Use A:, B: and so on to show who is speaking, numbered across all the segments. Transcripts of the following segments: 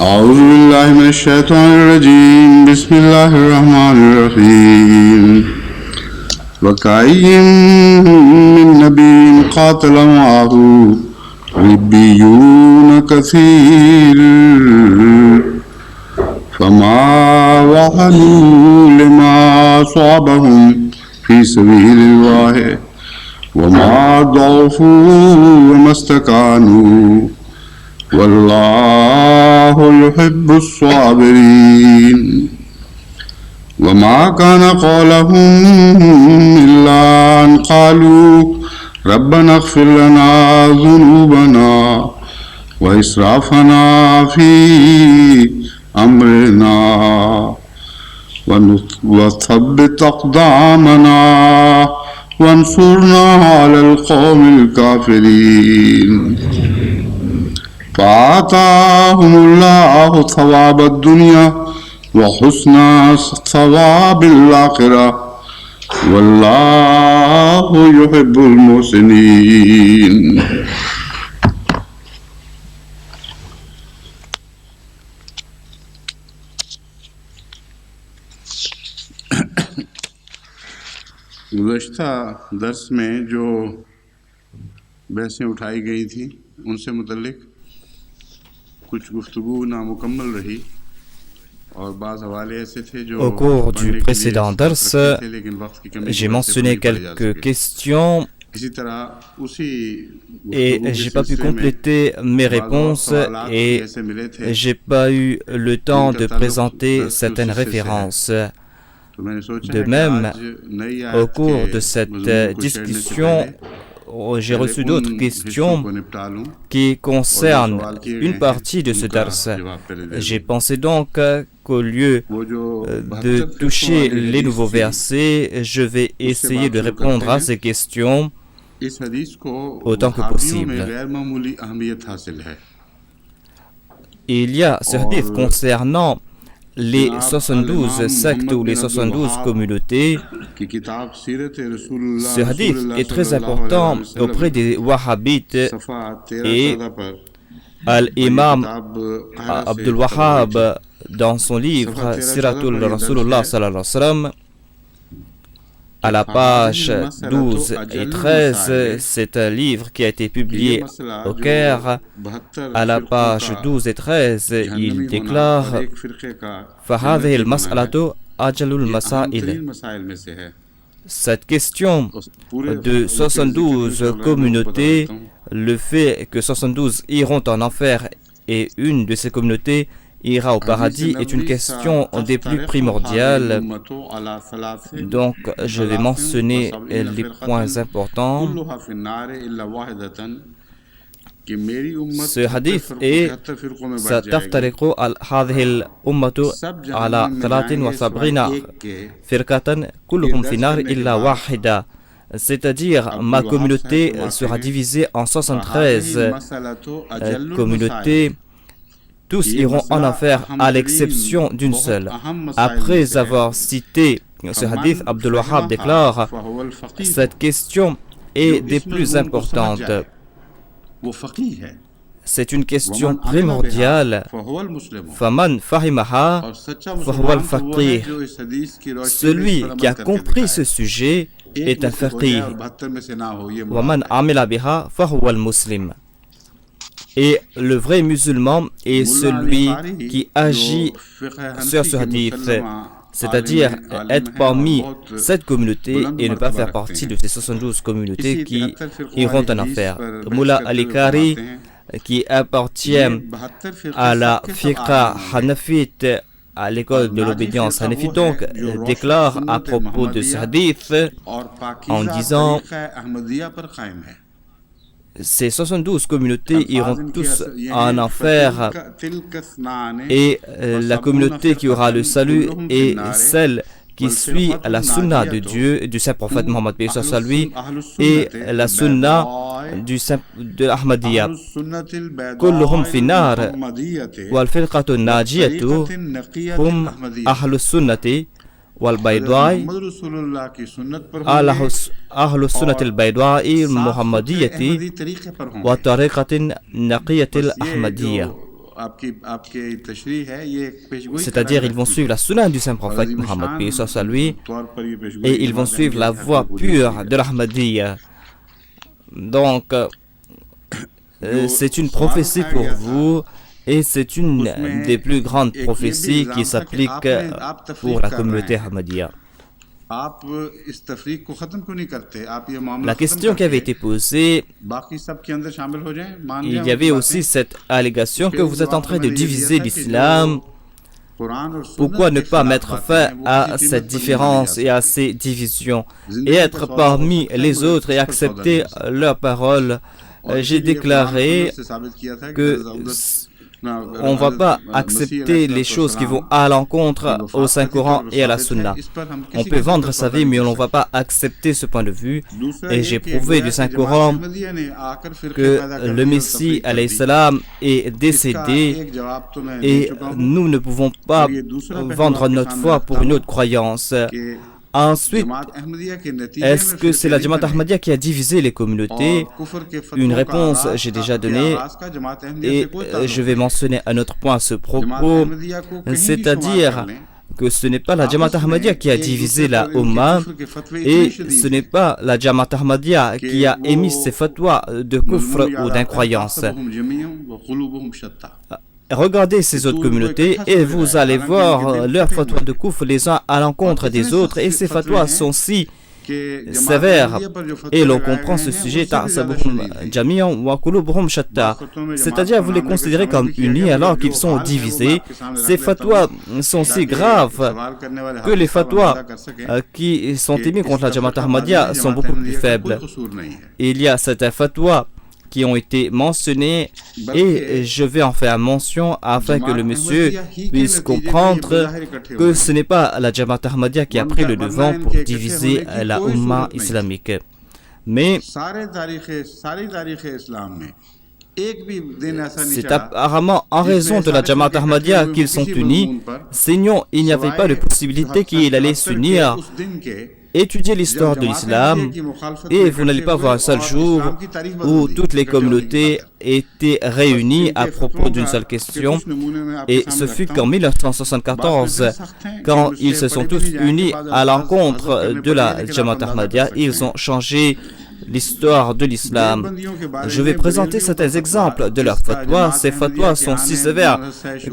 A: أعوذ بالله من الشيطان الرجيم بسم الله الرحمن الرحيم وكأين من نبي قاتل معه ربيون كثير فما وهنوا لما أصابهم في سبيل الله وما ضعفوا وما استكانوا والله يحب الصابرين وما كان قولهم إلا أن قالوا ربنا اغفر لنا ذنوبنا وإسرافنا في أمرنا وثبت أقدامنا وانصرنا على القوم الكافرين فآتاهم الله ثواب الدنيا وحسن ثواب الآخرة والله يحب المحسنين. गुज़श्ता दर्स में जो बहसें उठाई गई थी उनसे मुतल्लिक कुछ गुफ्तगू नामुकम्मल रही और बाज़ हवाले ऐसे थे जो
B: Au cours du précédent dars, j'ai mentionné quelques questions
A: इसी तरह उसी
B: et j'ai pas pu compléter mes réponses et j'ai pas eu le temps de présenter certaines références. De même, au cours de cette discussion, j'ai reçu d'autres questions qui concernent une partie de ce dars. J'ai pensé donc qu'au lieu de toucher les nouveaux versets, je vais essayer de répondre à ces questions autant que possible. Il y a ce hadith concernant les 72 sectes ou les 72 communautés. Ce hadith est très important auprès des Wahhabites et Al-Imam Abdul Wahhab, dans son livre Siratul Rasulullah sallallahu alayhi wa sallam, à la page 12 et 13, c'est un livre qui a été publié au Caire. À la page 12 et 13, il déclare فَهَذِهِ الْمَسْأَلَةُ أَجَلُ الْمَسَائِلِ. Cette question de 72 communautés, le fait que 72 iront en enfer et une de ces communautés ira au paradis est une question des plus primordiales. Donc, je vais mentionner les points importants. Ce hadith est ستفترق هذه الأمة على 73 فرقة كلهم في النار إلا واحدة. C'est-à-dire, ma communauté sera divisée en 73 communautés. Tous iront en enfer à l'exception d'une seule. Après avoir cité ce hadith, Abdul Wahhab déclare: cette question est des plus importantes. C'est une question primordiale. Faman fahimaha fahuwa al-faqih. Celui qui a compris ce sujet est un faqih. Waman amila biha fahuwa al-muslim. Et le vrai musulman est celui qui agit sur ce hadith, c'est-à-dire être parmi cette communauté et ne pas faire partie de ces 72 communautés qui iront en enfer. Mullah Al-Kari, qui appartient à la fiqh hanafite, à l'école de l'obédience hanafite, donc, déclare à propos de ce hadith en disant: ces 72 communautés iront tous en enfer et la communauté qui aura le salut est celle qui suit la sunna de Dieu, du saint prophète Mohammed lui et la sunna de Ahmadiyya. Kulluhum finnar wal firqatu najiyatu hum ahlus sunnati والبيضاء أهل السنة البيضاء المحمدية وطريقة نقية الأحمدية. C'est-à-dire, ils vont suivre la sunna du saint prophète Mohammed, paix et salut à lui, et ils vont suivre la voie pure de l'Ahmadiyya. Donc, c'est une prophétie pour vous, et c'est une des plus grandes prophéties qui s'applique pour la communauté Ahmadiyya. La question qui avait été posée, il y avait aussi cette allégation que vous êtes en train de diviser l'islam. Pourquoi ne pas mettre fin à cette différence et à ces divisions et être parmi les autres et accepter leurs paroles? J'ai déclaré que on ne va pas accepter les choses qui vont à l'encontre au Saint-Coran et à la Sunna. On peut vendre sa vie, mais on ne va pas accepter ce point de vue. Et j'ai prouvé du Saint-Coran que le Messie, alayhi salam, est décédé et nous ne pouvons pas vendre notre foi pour une autre croyance. Ensuite, est-ce que c'est la Jamaat Ahmadiyya qui a divisé les communautés? Une réponse, j'ai déjà donnée, et je vais mentionner un autre point à ce propos, c'est-à-dire que ce n'est pas la Jamaat Ahmadiyya qui a divisé la Ummah, et ce n'est pas la Jamaat Ahmadiyya qui a émis ces fatwas de kufr ou d'incroyance. Regardez ces autres communautés et vous allez voir leurs fatwas de kufr les uns à l'encontre des autres, et ces fatwas sont si sévères, et l'on comprend ce sujet, c'est-à-dire vous les considérez comme unis alors qu'ils sont divisés. Ces fatwas sont si graves que les fatwas qui sont émis contre la Jamaat Ahmadiyya sont beaucoup plus faibles. Il y a certains fatwas qui ont été mentionnés et je vais en faire mention afin que le monsieur puisse comprendre que ce n'est pas la Jamaat Ahmadiyya qui a pris le devant pour diviser la Ummah islamique. Mais c'est apparemment en raison de la Jamaat Ahmadiyya qu'ils sont unis, sinon il n'y avait pas de possibilité qu'ils allaient s'unir. Étudiez l'histoire de l'islam et vous n'allez pas voir un seul jour où toutes les communautés étaient réunies à propos d'une seule question, et ce fut qu'en 1974, quand ils se sont tous unis à l'encontre de la Jamaat Ahmadiyya, ils ont changé l'histoire de l'islam. Je vais présenter certains exemples de leurs fatwas. Ces fatwas sont si sévères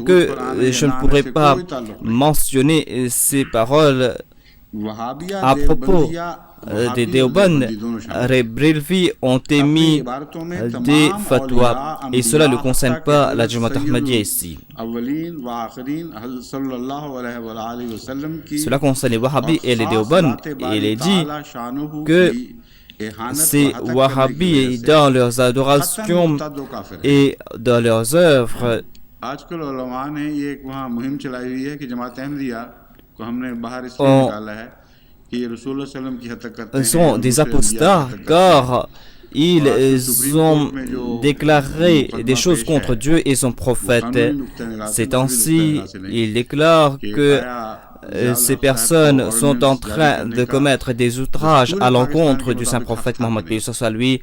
B: que je ne pourrai pas mentionner ces paroles. À propos des Deoband, les Brilvi ont émis des fatwas, et cela ne concerne pas la Jamaat Ahmadiyya ici. Cela concerne les Wahhabis et les Deoband. Il est dit que ces Wahhabis, dans leurs adorations et dans leurs œuvres, sont des apostats, car ils ont déclaré des choses contre Dieu et son prophète. Ces temps-ci, ils déclarent que ces personnes sont en train de commettre des outrages à l'encontre du saint prophète Mohammed, paix et salut à lui.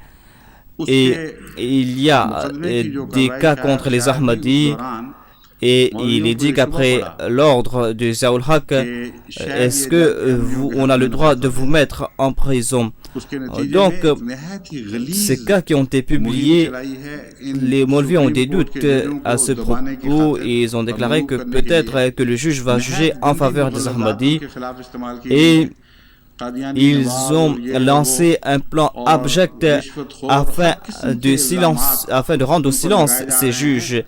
B: Et il y a des cas contre les Ahmadis. Et il est dit qu'après l'ordre de Ziaul Haq, est-ce que on a le droit de vous mettre en prison? Donc, ces cas qui ont été publiés, les Maulvis ont des doutes à ce propos, et ils ont déclaré que peut-être que le juge va juger en faveur des Ahmadis, et ils ont lancé un plan abject afin de rendre au silence ces juges.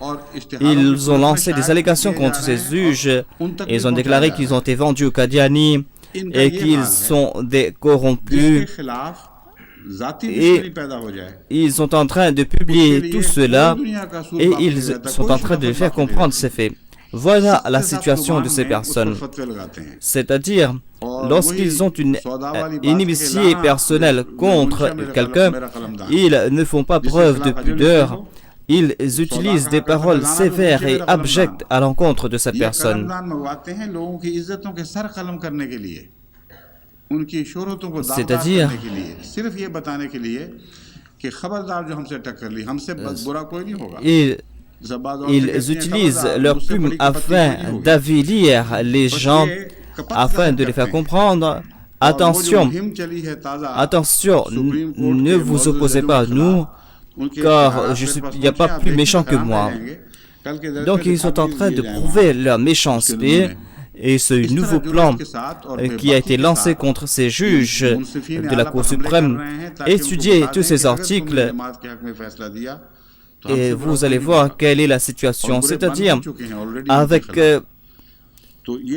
B: Ils ont lancé des allégations contre ces juges. Ils ont déclaré qu'ils ont été vendus au Qadiani et qu'ils sont des corrompus. Et ils sont en train de publier tout cela et ils sont en train de faire comprendre ces faits. Voilà la situation de ces personnes. C'est-à-dire, lorsqu'ils ont une inimitié personnelle contre quelqu'un, ils ne font pas preuve de pudeur. Ils utilisent des paroles sévères et abjectes à l'encontre de cette personne. C'est-à-dire, ils Ils utilisent leurs plumes afin d'avilir les gens, afin de les faire comprendre. Attention, attention, ne vous opposez pas à nous, car il n'y a pas plus méchant que moi. Donc ils sont en train de prouver leur méchanceté. Et ce nouveau plan qui a été lancé contre ces juges de la Cour suprême, étudiez tous ces articles et vous allez voir quelle est la situation. C'est-à-dire,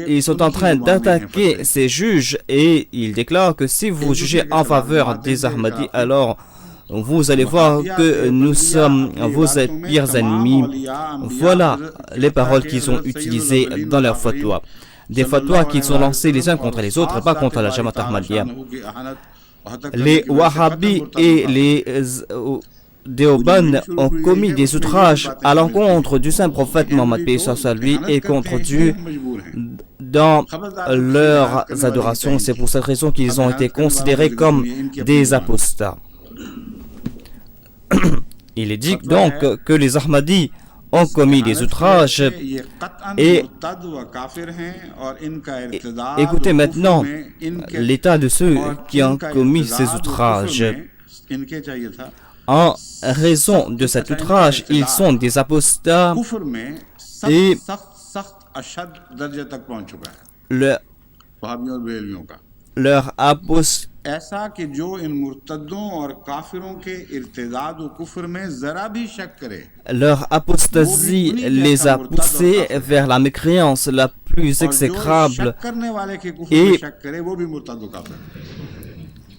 B: ils sont en train d'attaquer ces juges et ils déclarent que si vous jugez en faveur des Ahmadis, alors vous allez voir que nous sommes vos pires ennemis. Voilà les paroles qu'ils ont utilisées dans leur fatwa. Des fatwas qu'ils ont lancés les uns contre les autres et pas contre la Jamaat Ahmadiyya. Les Wahhabis et les Deoband ont commis des outrages à l'encontre du saint prophète Mohammed lui et contre Dieu dans leurs adorations. C'est pour cette raison qu'ils ont été considérés comme des apostats. Il est dit donc que les Ahmadis ont commis des outrages et écoutez maintenant l'état de ceux qui ont commis ces outrages. En raison de cet outrage, ils sont des apostats et leur apostasie les a poussés vers la mécréance la plus exécrable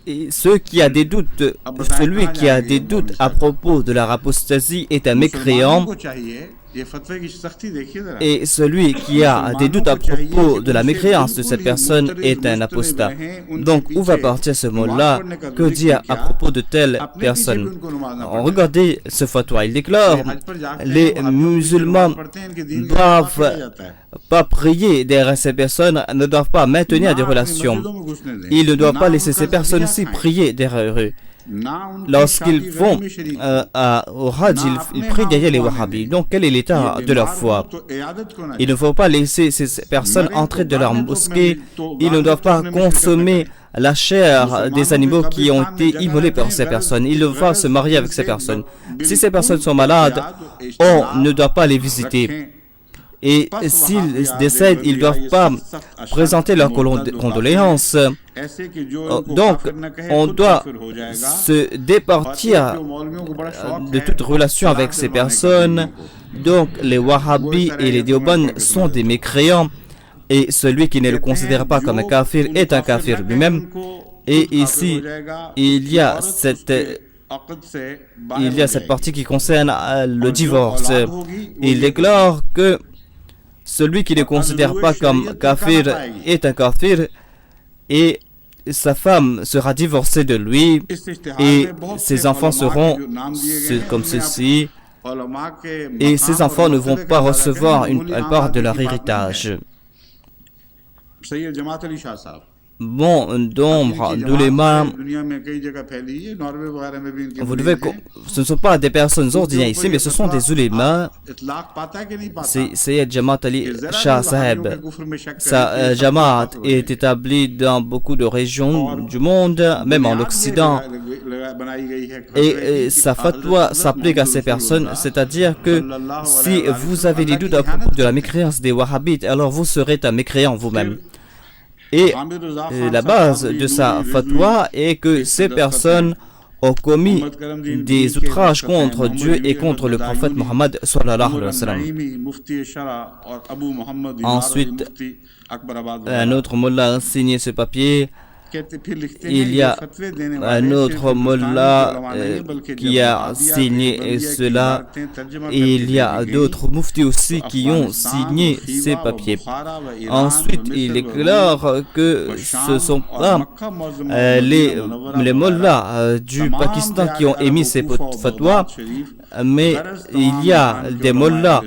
B: et ceux qui a des doutes, celui qui a des doutes à propos de leur apostasie est un mécréant. Et celui qui a des doutes à propos de la mécréance de cette personne est un apostat. Donc, où va partir ce mot-là? Que dire à propos de telle personne? Regardez ce fatwa. Il déclare les musulmans ne doivent pas prier derrière ces personnes, ne doivent pas maintenir des relations. Ils ne doivent pas laisser ces personnes-ci prier derrière eux. Lorsqu'ils vont au Hajj, ils prient derrière les Wahhabis. Donc, quel est l'état de leur foi? Il ne faut pas laisser ces personnes entrer dans leur mosquée. Ils ne doivent pas consommer la chair des animaux qui ont été immolés par ces personnes. Ils doivent se marier avec ces personnes. Si ces personnes sont malades, on ne doit pas les visiter. Et s'ils décèdent, ils ne doivent pas présenter leurs condoléances. Donc, on doit se départir de toute relation avec ces personnes. Donc, les Wahhabis et les Deoband sont des mécréants. Et celui qui ne le considère pas comme un kafir est un kafir lui-même. Et ici, il y a cette partie qui concerne le divorce. Il déclare que celui qui ne considère pas comme kafir est un kafir et sa femme sera divorcée de lui et ses enfants seront comme ceci et ses enfants ne vont pas recevoir une part de leur héritage. Bon nombre d'ulémas, ce ne sont pas des personnes ordinaires ici, mais ce sont des ulémas. C'est Sayyid Jamaat Ali Shah Saheb. Sa Jamaat est établie dans beaucoup de régions du monde, même en Occident. Et sa fatwa s'applique à ces personnes, c'est-à-dire que si vous avez des doutes à propos de la mécréance des Wahhabites, alors vous serez un mécréant vous-même. Et la base de sa fatwa est que ces personnes ont commis des outrages contre Dieu et contre le prophète Mohammed sallallahu alayhi wa sallam. Ensuite, un autre mullah a signé ce papier. Il y a un autre mullah qui a signé cela. Et il y a d'autres muftis aussi qui ont signé ces papiers. Ensuite, il est clair que ce ne sont pas les mullahs du Pakistan qui ont émis ces fatwas, mais il y a des mollahs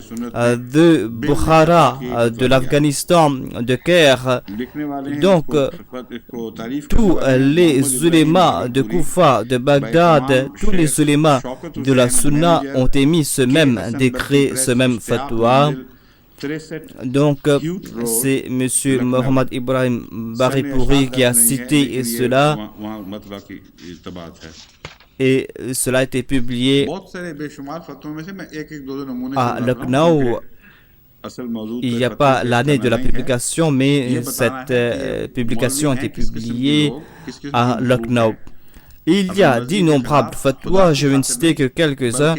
B: de Bukhara, de l'Afghanistan, de Caire. Donc, tous les ulémas de Koufa, de Bagdad, tous les ulémas de la Sunna ont émis ce même décret, ce même fatwa. Donc, c'est M. Mohamed Ibrahim Baripouri qui a cité cela. Et cela a été publié à Lucknow. Il n'y a pas l'année de la publication, mais cette publication a été publiée à Lucknow. Il y a d'innombrables fatwas, je vais ne citer que quelques-uns,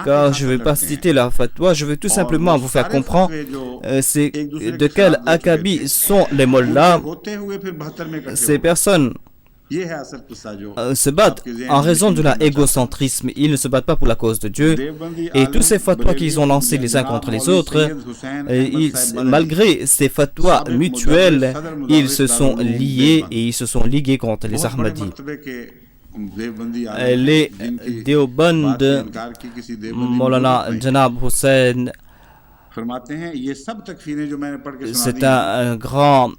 B: car je ne vais pas citer la fatwa, je veux tout simplement vous faire comprendre de quel acabit sont les mollahs. Ces personnes se battent en raison de leur égocentrisme. Ils ne se battent pas pour la cause de Dieu. Et tous ces fatwas qu'ils ont lancés les uns contre les autres, malgré ces fatwas mutuels, ils se sont liés et ils se sont ligués contre les Ahmadis. Les Deoband, Maulana Janab Hussain, c'est un grand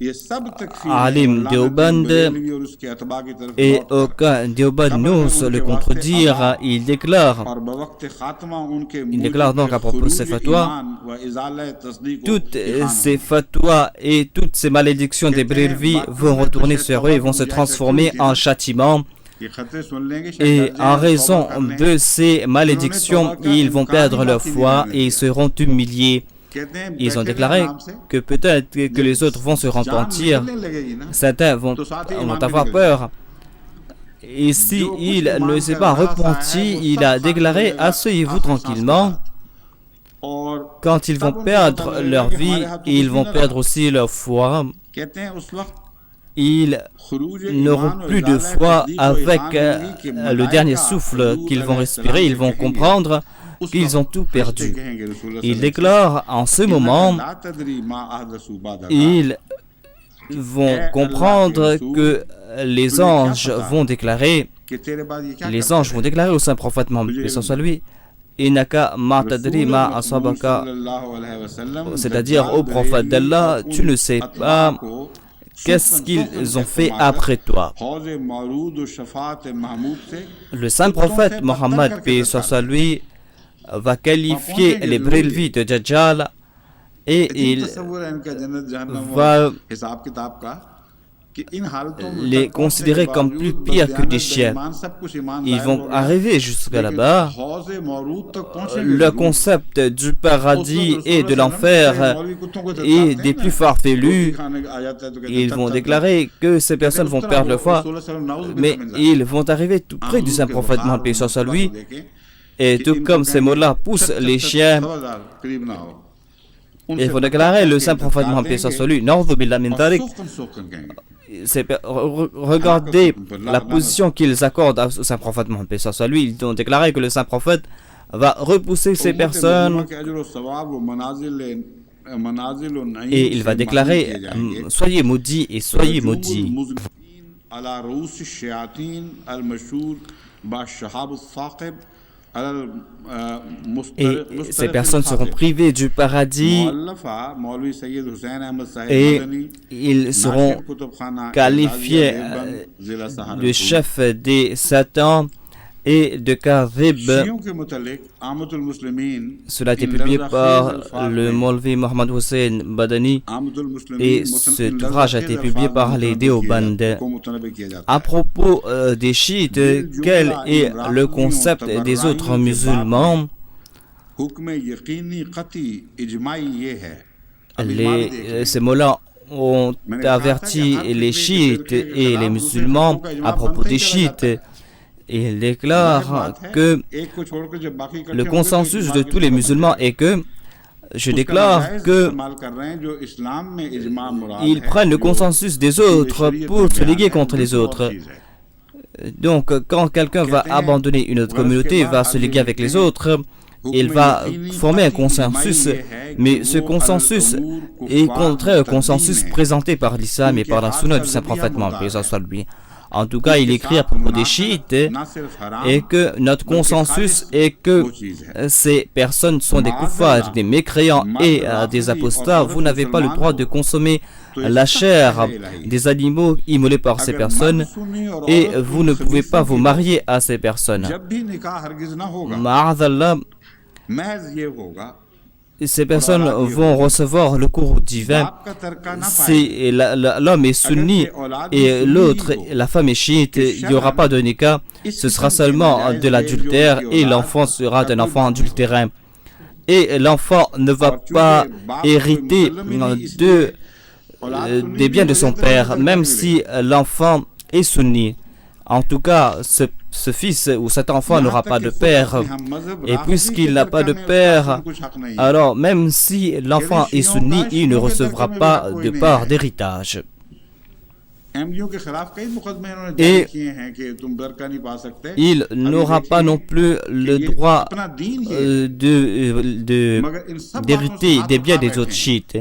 B: alim Deoband et aucun Deoband n'ose le contredire. Il déclare donc à propos de ces fatwas, toutes ces fatwas et toutes ces malédictions des Brelvis vont retourner sur eux et vont se transformer en châtiment. Et en raison de ces malédictions, ils vont perdre leur foi et ils seront humiliés. Ils ont déclaré que peut-être que les autres vont se repentir. Certains vont avoir peur. Et s'il ne s'est pas repenti, il a déclaré « Asseyez-vous tranquillement ». Quand ils vont perdre leur vie, ils vont perdre aussi leur foi. Ils n'auront plus de foi avec le dernier souffle qu'ils vont respirer. Ils vont comprendre qu'ils ont tout perdu. Ils déclarent en ce moment, ils vont comprendre que les anges vont déclarer au saint prophète Mohammed, lui, Inaka ma tadri ma asabaka, c'est-à-dire au prophète d'Allah, tu ne sais pas qu'est-ce qu'ils ont fait après toi. Le saint prophète Mohammed, paix soit lui, va qualifier les Brelvis de Dajjal et il va les considérer comme plus pires que des chiens. Ils vont arriver jusqu'à là-bas. Le concept du paradis et de l'enfer est des plus farfelus. Ils vont déclarer que ces personnes vont perdre leur foi, mais ils vont arriver tout près du saint prophète Mohammed, paix soit lui. Et tout comme ces mots-là poussent les chiens, il faut déclarer le saint prophète Mohammed, paix soit lui. Regardez la position qu'ils accordent au saint prophète Mohammed, paix soit lui. Ils ont déclaré que le saint prophète va repousser ces personnes et il va déclarer soyez maudits et soyez maudits. Et ces personnes seront privées du paradis et ils seront qualifiés de chefs des satans et de Kadhib. Cela a été publié par le Maulvi Mohamed Hussein Badani et cet ouvrage a été publié par les Deoband. À propos des chiites, quel est le concept des autres musulmans? Ces mots-là ont averti les chiites et les musulmans à propos des chiites. Il déclare que le consensus de tous les musulmans est que, je déclare que ils prennent le consensus des autres pour se liguer contre les autres. Donc, quand quelqu'un va abandonner une autre communauté, va se liguer avec les autres, il va former un consensus, mais ce consensus est contraire au consensus présenté par l'islam et par la sunna du saint prophète Mohammed. En tout cas, il écrit à propos des chiites et que notre consensus est que ces personnes sont des kuffars, des mécréants et des apostats. Vous n'avez pas le droit de consommer la chair des animaux immolés par ces personnes et vous ne pouvez pas vous marier à ces personnes. Ma'adallah, ces personnes vont recevoir le cours divin. Si l'homme est sunni et l'autre, la femme est chiite, il n'y aura pas de nikah. Ce sera seulement de l'adultère et l'enfant sera d'un enfant adultérin. Et l'enfant ne va pas hériter des biens de son père, même si l'enfant est sunni. En tout cas, ce fils ou cet enfant n'aura pas de père. Et puisqu'il n'a pas de père, alors même si l'enfant est sunni, il ne recevra pas de part d'héritage. Et il n'aura pas non plus le droit d'hériter des biens des autres chiites.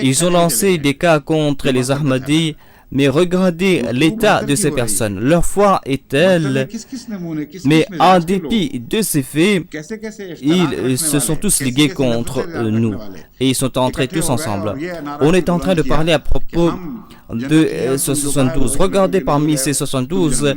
B: Ils ont lancé des cas contre les Ahmadis, mais regardez l'état de ces personnes. Leur foi est telle, mais en dépit de ces faits, ils se sont tous ligués contre nous et ils sont entrés tous ensemble. On est en train de parler à propos de 72. Regardez parmi ces 72,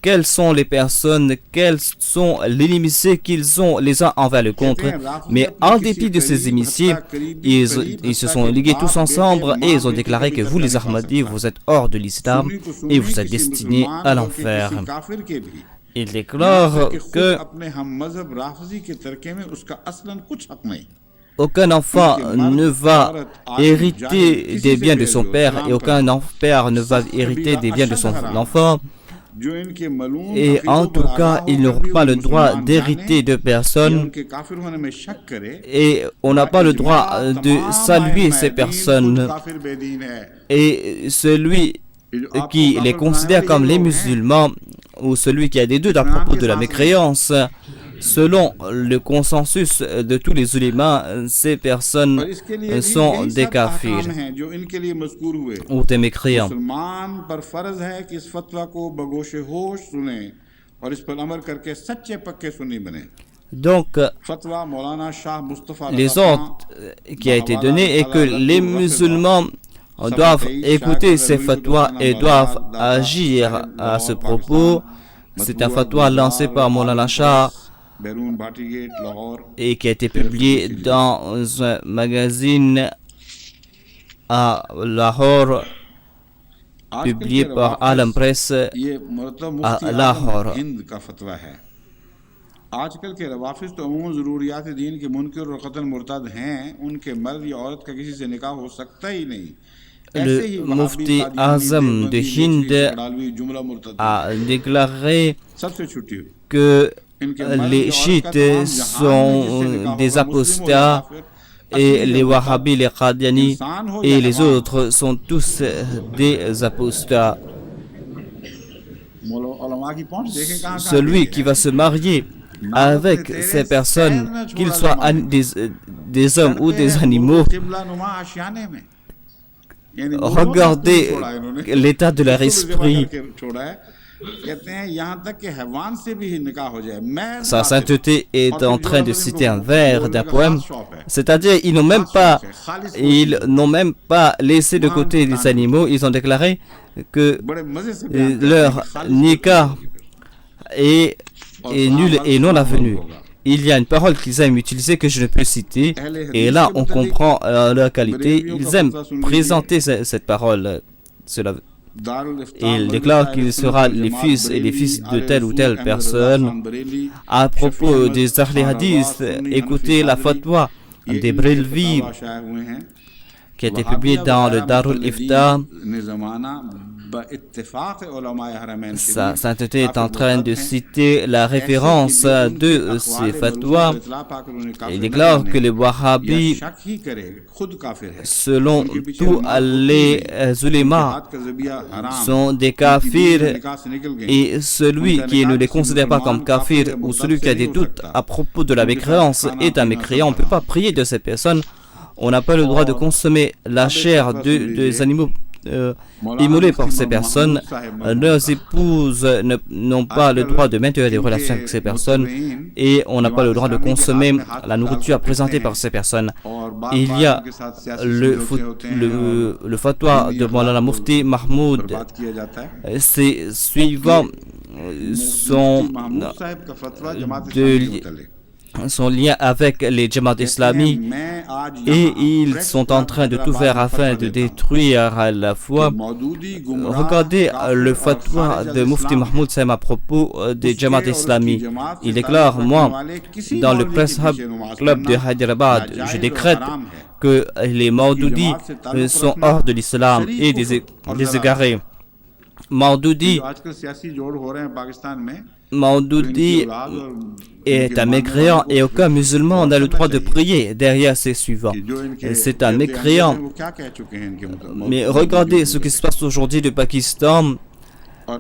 B: quelles sont les personnes, quelles sont les inimitiés qu'ils ont les uns envers le contre. Mais en dépit de ces inimitiés, ils se sont ligués tous ensemble et ils ont déclaré que vous les Ahmadis, vous êtes hors de l'islam et vous êtes destinés à l'enfer. Il déclare que aucun enfant ne va hériter des biens de son père et aucun père ne va hériter des biens de son enfant. Et en tout cas, ils n'auront pas le droit d'hériter de personnes et on n'a pas le droit de saluer ces personnes. Et celui qui les considère comme les musulmans ou celui qui a des doutes à propos de la mécréance, selon le consensus de tous les ulémas, ces personnes sont des kafirs ou des mécréants. Donc, les ordres qui a été donné est que les musulmans doivent écouter ces fatwas et doivent agir à ce propos. C'est un fatwa lancé par Maulana Shah et qui a été publié dans un magazine à Lahore, publié par Alam Press à Lahore.
A: आजकल के रवाफिज तो अमूमन ज़रूरियात दीन के मुनकर और क़त्ल मुर्तद हैं, उनके मर्द या औरत का किसी से निकाह हो सकता ही नहीं.
B: Le Mufti Azam de Hind a déclaré que les chiites sont des apostats et les wahhabis, les qadianis et les autres sont tous des apostats. Celui qui va se marier avec ces personnes, qu'ils soient des hommes ou des animaux, regardez l'état de leur esprit. Sa sainteté est en train de citer un vers d'un poème, c'est-à-dire ils n'ont même pas laissé de côté les animaux. Ils ont déclaré que leur nikah est nul et non avenu. Il y a une parole qu'ils aiment utiliser que je ne peux citer, et là on comprend leur qualité. Ils aiment présenter cette parole. Il déclare qu'il sera les fils et les fils de telle ou telle personne. À propos des Ahl Hadith, écoutez la fatwa des Brelvi qui a été publiée dans le Darul Ifta. Sa sainteté est en train de citer la référence de ces fatwas. Il déclare que les wahhabis, selon tous les ulémas, sont des kafirs, et celui qui ne les considère pas comme kafirs ou celui qui a des doutes à propos de la mécréance est un mécréant. On ne peut pas prier de ces personnes. On n'a pas le droit de consommer la chair des animaux immolés par ces personnes. Leurs épouses n'ont pas le droit de maintenir des relations avec ces personnes et on n'a pas le droit de consommer la nourriture présentée par ces personnes. Il y a le fatwa de Maulana Mufti Mahmoud. Ces suivants sont liés avec les Jamaat islamiques et ils sont en train de tout faire afin de détruire à la fois. Regardez le fatwa de Mufti Mahmoud Saïm à propos des Jamaat islamiques. Il déclare: moi, dans le Press Hub Club de Hyderabad, je décrète que les Maudoudi sont hors de l'islam et des égarés. Maudoudi est un mécréant et aucun musulman n'a le droit de prier derrière ses suivants. C'est un mécréant. Mais regardez ce qui se passe aujourd'hui au Pakistan.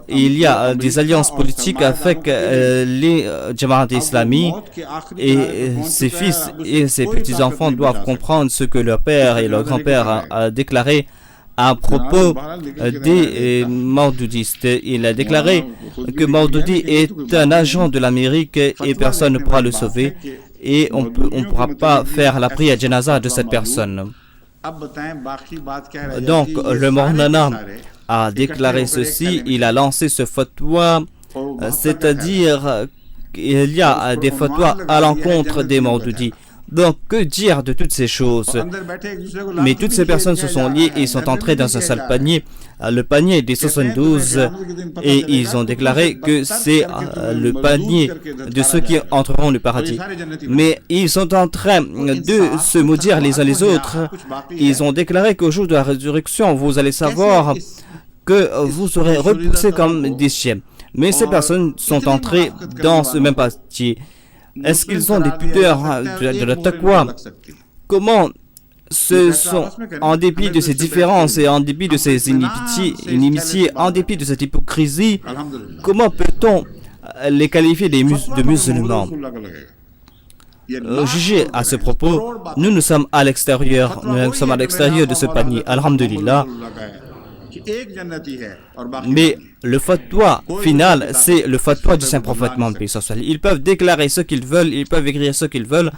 B: Il y a des alliances politiques avec les Jamaat islamiques et ses fils et ses petits-enfants doivent comprendre ce que leur père et leur grand-père a déclaré à propos des Maudoudistes. Il a déclaré que Maudoudi est un agent de l'Amérique et personne ne pourra le sauver et on ne pourra pas faire la prière janaza de cette personne. Donc le Maulana a déclaré ceci, il a lancé ce fatwa, c'est-à-dire qu'il y a des fatwas à l'encontre des Maudoudis. Donc, que dire de toutes ces choses? Mais toutes ces personnes se sont liées et sont entrées dans un seul panier, le panier des 72, et ils ont déclaré que c'est le panier de ceux qui entreront au paradis. Mais ils sont en train de se maudire les uns les autres. Ils ont déclaré qu'au jour de la résurrection, vous allez savoir que vous serez repoussés comme des chiens. Mais ces personnes sont entrées dans ce même panier. Est-ce qu'ils ont des pudeurs de la taqwa? Comment ce sont, en dépit de ces différences et en dépit de ces inimitiés, en dépit de cette hypocrisie, comment peut-on les qualifier de musulmans? Jugez à ce propos, nous sommes à l'extérieur, de ce panier, alhamdulillah. Mais le fatwa final, c'est le fatwa du Saint-Prophète Mohammed. Ils peuvent déclarer ce qu'ils veulent, ils peuvent écrire ce qu'ils veulent.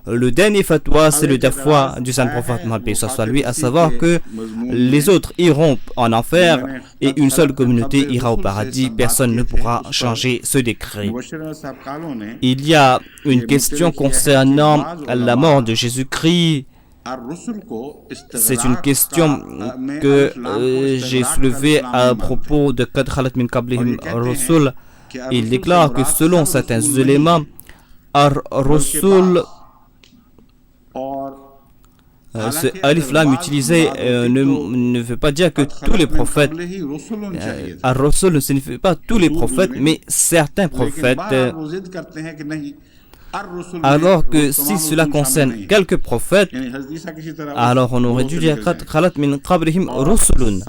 B: Le dernier fatwa, c'est le fatwa du Saint-Prophète Mohammed, lui, à savoir que les autres iront en enfer et une seule communauté ira au paradis. Personne ne pourra changer ce décret. Il y a une question concernant la mort de Jésus-Christ. C'est une question que j'ai soulevée à propos de Qad Khalat min qablihim Rasul. Il déclare que selon certains éléments, Ar-Rasul, ce alif lam utilisé ne veut pas dire que tous les prophètes. Ar-Rasul ne signifie pas tous les prophètes, mais certains prophètes. Alors que si cela concerne quelques prophètes, alors on aurait dû dire Khalat min qablihim rusulin.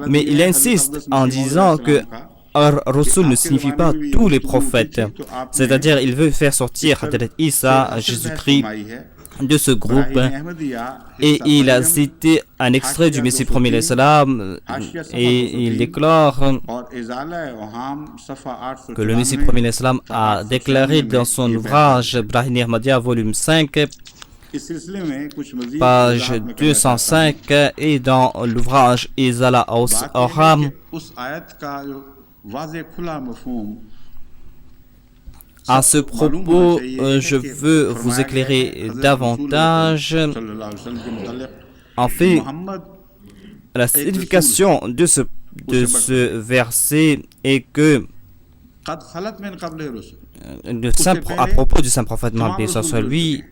B: Mais il insiste en disant que Ar-Rasul ne signifie pas tous les prophètes. C'est-à-dire, il veut faire sortir Hadrat Isa, Jésus-Christ, de ce groupe, et il a cité un extrait du Messie premier l'Islam et il déclare que le Messie premier l'Islam a déclaré dans son ouvrage Brahini Ahmadiyya volume 5 page 205 et dans l'ouvrage Izala Oham. À ce propos, je veux vous éclairer davantage. En fait, la signification de ce verset est que à propos du Saint-Prophète Mohammed, lui,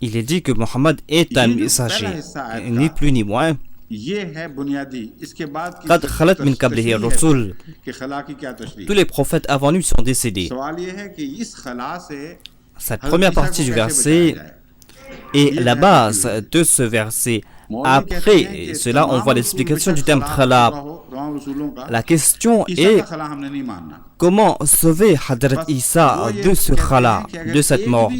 B: il est dit que Mohammed est un messager, ni plus ni moins. Qad khalat min qablihi ar-rusul. Tous les prophètes avant lui sont décédés. Cette première partie du verset est la base de ce verset. Après cela, on voit l'explication du terme khala. La question est comment sauver Hadrat Isa de ce khala, de cette mort.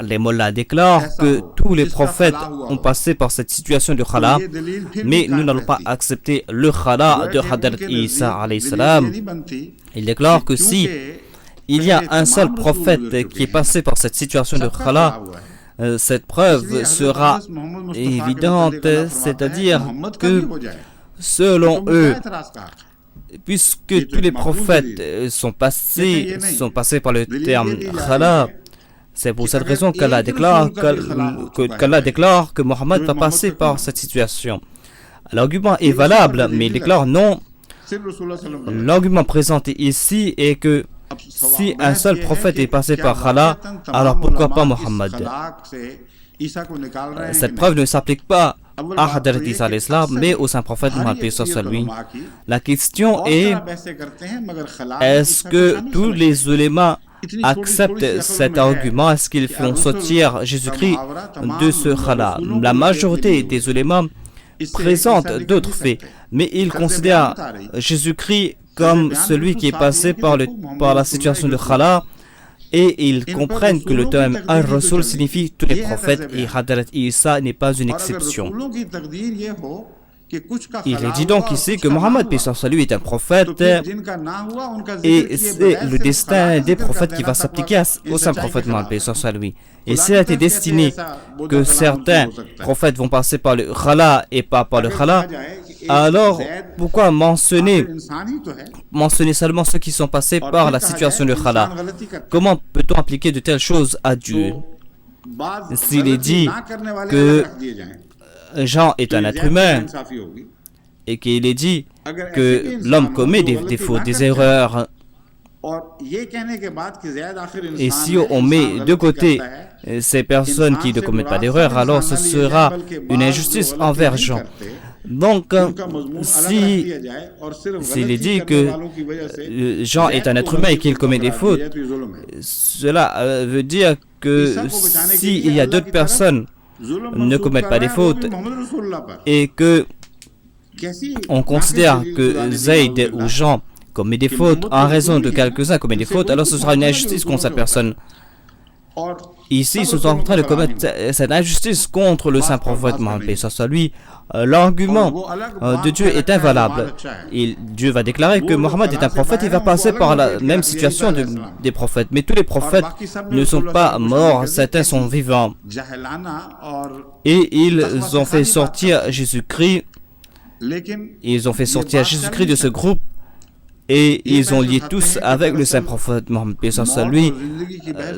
B: Les mollahs déclarent que tous les prophètes ont passé par cette situation de khala, mais nous n'allons pas accepter le khala de Hadrat Isa alayhi salam. Ils déclarent que si il y a un seul prophète qui est passé par cette situation de khala, cette preuve sera évidente, c'est-à-dire que selon eux, puisque tous les prophètes sont passés par le terme khala, c'est pour cette raison qu'Allah déclare que Mohammed va passer par cette situation. L'argument est valable, mais il déclare non. L'argument présenté ici est que si un seul prophète est passé par khala, alors pourquoi pas Mohammed? Cette preuve ne s'applique pas à Hadrat Isa alayhi salam, mais au saint prophète Mohammed soit lui. La question est, est-ce que tous les ulémas acceptent cet argument? Est-ce qu'ils font sortir Jésus-Christ de ce khala? La majorité des ulémas présentent d'autres faits, mais ils considèrent Jésus-Christ comme celui qui est passé par la situation de khala, et ils comprennent que le terme Ar-Rasul signifie tous les prophètes, et Hadrat Isa n'est pas une exception. Il est dit donc ici que Mohammed lui est un prophète, et c'est le destin des prophètes qui va s'appliquer au saint prophète Mohammed lui. Et s'il a été destiné que certains prophètes vont passer par le khala et pas par le khala, alors pourquoi mentionner seulement ceux qui sont passés par la situation de khala? Comment peut-on appliquer de telles choses à Dieu? S'il est dit que Jean est un être humain et qu'il est dit que l'homme commet des fautes, des erreurs, et si on met de côté ces personnes qui ne commettent pas d'erreur, alors ce sera une injustice envers Jean. Donc, s'il est dit que Jean est un être humain et qu'il commet des fautes, cela veut dire que s'il y a d'autres personnes ne commettent pas des fautes et que on considère que Zayd ou Jean commet des fautes en raison de quelques-uns commet des fautes, alors ce sera une injustice contre cette personne. Ici, ils sont en train de commettre cette injustice contre le saint prophète Mohammed, soit lui. L'argument de Dieu est invalable. Dieu va déclarer que Mohammed est un prophète, il va passer par la même situation des prophètes. Mais tous les prophètes ne sont pas morts, certains sont vivants. Et ils ont fait sortir Jésus-Christ. Ils ont fait sortir Jésus-Christ de ce groupe. Et ils ont lié tous avec le saint prophète Mohammed, lui.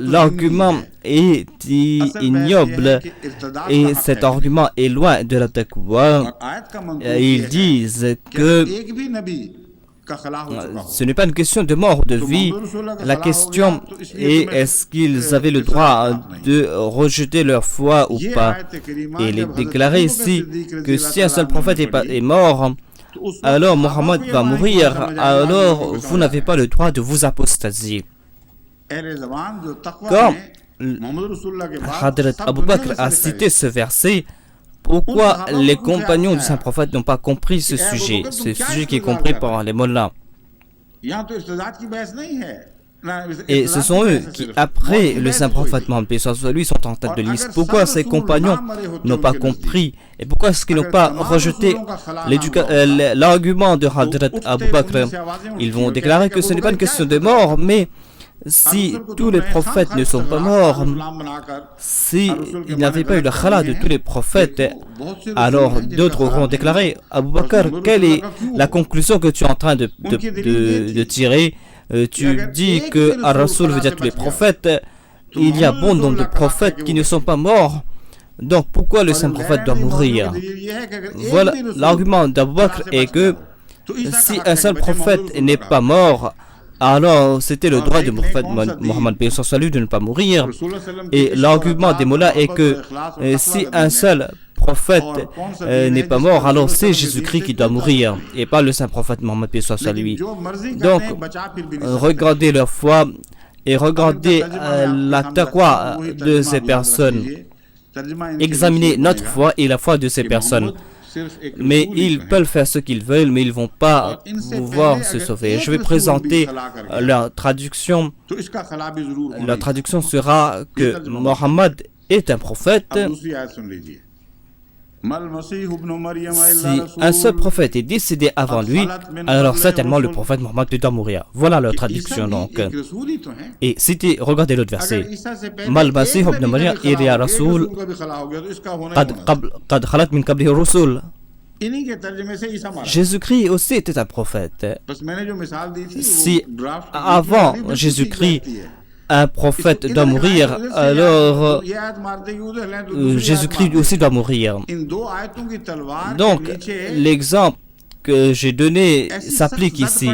B: L'argument est ignoble et cet argument est loin de la taqwa. Ils disent que ce n'est pas une question de mort ou de vie. La question est est-ce qu'ils avaient le droit de rejeter leur foi ou pas. Et il est déclaré ici que si un seul prophète est mort, alors Mohammed va mourir, alors vous n'avez pas le droit de vous apostasier. Quand Hadrat Abu Bakr a cité ce verset, pourquoi les compagnons du saint prophète n'ont pas compris ce sujet qui est compris par les mollahs? Et ce sont eux qui, après le saint prophète Mohammed, lui, sont en tête de liste. Pourquoi ces compagnons n'ont pas compris? Et pourquoi est-ce qu'ils n'ont pas rejeté l'argument de Hadrat Abu Bakr? Ils vont déclarer que ce n'est pas une question de mort, mais si tous les prophètes ne sont pas morts, s'il n'y avait pas eu le khala de tous les prophètes, alors d'autres auront déclaré: Abu Bakr, quelle est la conclusion que tu es en train de tirer? Tu dis que Ar-Rasul veut dire tous les prophètes. Il y a bon nombre de prophètes qui ne sont pas morts. Donc pourquoi le saint prophète doit mourir? Voilà, l'argument d'Abu Bakr est que si un seul prophète n'est pas mort, alors c'était le droit de Mohammed de ne pas mourir. Et l'argument des mollahs est que si un seul prophète n'est pas mort, alors c'est Jésus-Christ qui doit mourir et pas le saint prophète Mohammed lui. Donc regardez leur foi et regardez la taqwa de ces personnes. Examinez notre foi et la foi de ces personnes. mais ils peuvent faire ce qu'ils veulent, mais ils ne vont pas pouvoir se sauver. Je vais présenter leur traduction. La traduction sera que Mohammed est un prophète. Si un seul prophète est décédé avant lui, alors certainement le prophète Mohammed doit mourir. Voilà leur traduction donc. Et regardez l'autre verset. Mal Masih ibn Maryam ila Rasoul qad khalat min qablihi rusul. Jésus-Christ aussi était un prophète. Si avant Jésus-Christ un prophète doit mourir, alors Jésus-Christ aussi doit mourir. Donc, l'exemple que j'ai donné s'applique ici.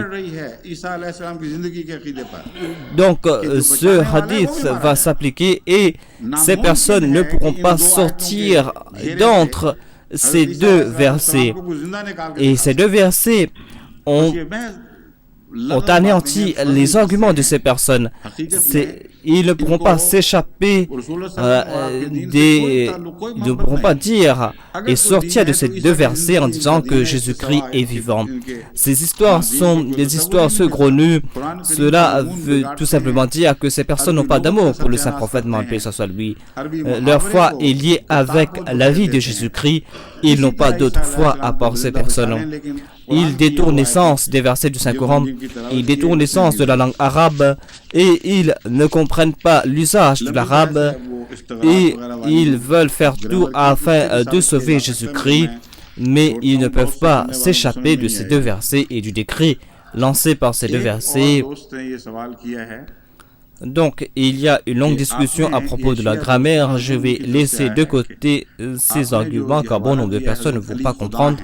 B: Donc, ce hadith va s'appliquer et ces personnes ne pourront pas sortir d'entre ces deux versets. Et ces deux versets ont anéanti les arguments de ces personnes. Ils ne pourront pas s'échapper, ils ne pourront pas dire et sortir de ces deux versets en disant que Jésus-Christ est vivant. Ces histoires sont des histoires saugrenues. Cela veut tout simplement dire que ces personnes n'ont pas d'amour pour le saint prophète Mohammed, paix soit lui. Leur foi est liée avec la vie de Jésus-Christ. Ils n'ont pas d'autre foi à part ces personnes. Ils détournent l'essence des versets du Saint-Coran, ils détournent l'essence de la langue arabe et ils ne comprennent pas l'usage de l'arabe et ils veulent faire tout afin de sauver Jésus-Christ, mais ils ne peuvent pas s'échapper de ces deux versets et du décret lancé par ces deux versets. Donc, il y a une longue discussion à propos de la grammaire. Je vais laisser de côté ces arguments car bon nombre de personnes ne vont pas comprendre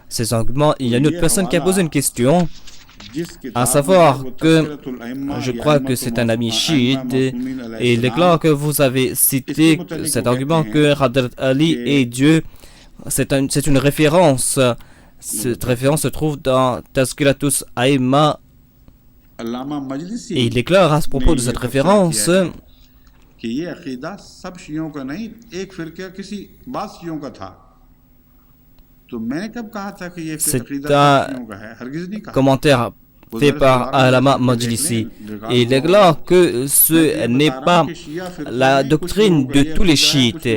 B: ces arguments. Il y a une autre personne qui a posé une question, à savoir que je crois que c'est un ami chiite et il est clair que vous avez cité cet argument que Hadrat Ali est Dieu. C'est une référence. Cette référence se trouve dans Tazkiratus Aïma et il est clair à ce propos de cette référence c'est un commentaire fait par Allama Majlisi. Et il est clair que ce n'est pas la doctrine de tous les chiites.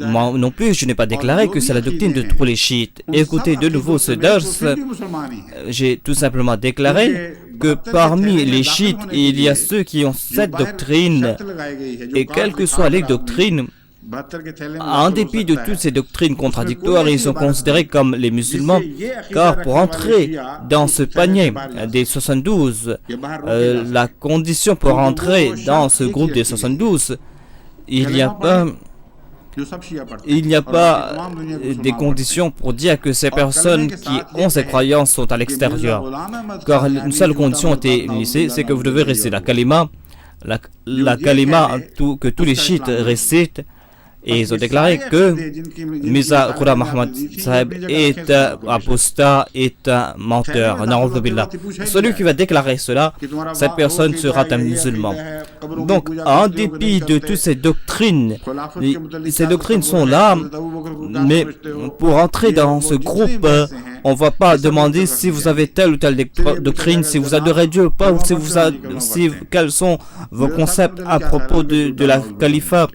B: Moi non plus, je n'ai pas déclaré que c'est la doctrine de tous les chiites. Écoutez de nouveau ce dars. J'ai tout simplement déclaré que parmi les chiites, il y a ceux qui ont cette doctrine. Et quelles que soient les doctrines, en dépit de toutes ces doctrines contradictoires, ils sont considérés comme les musulmans, car pour entrer dans ce panier des 72, la condition pour entrer dans ce groupe des 72, il n'y a pas des conditions pour dire que ces personnes qui ont ces croyances sont à l'extérieur, car une seule condition a été lissée, c'est que vous devez réciter la kalima, la kalima que tous les chiites récitent. Et ils ont déclaré que Mirza Ghulam Ahmad Sahib est un apostat, est un menteur. Celui qui va déclarer cela, cette personne sera un musulman. Donc, en dépit de toutes ces doctrines sont là, mais pour entrer dans ce groupe, on ne va pas demander si vous avez telle ou telle doctrine, si vous adorez Dieu ou pas, ou quels sont vos concepts à propos de la califat.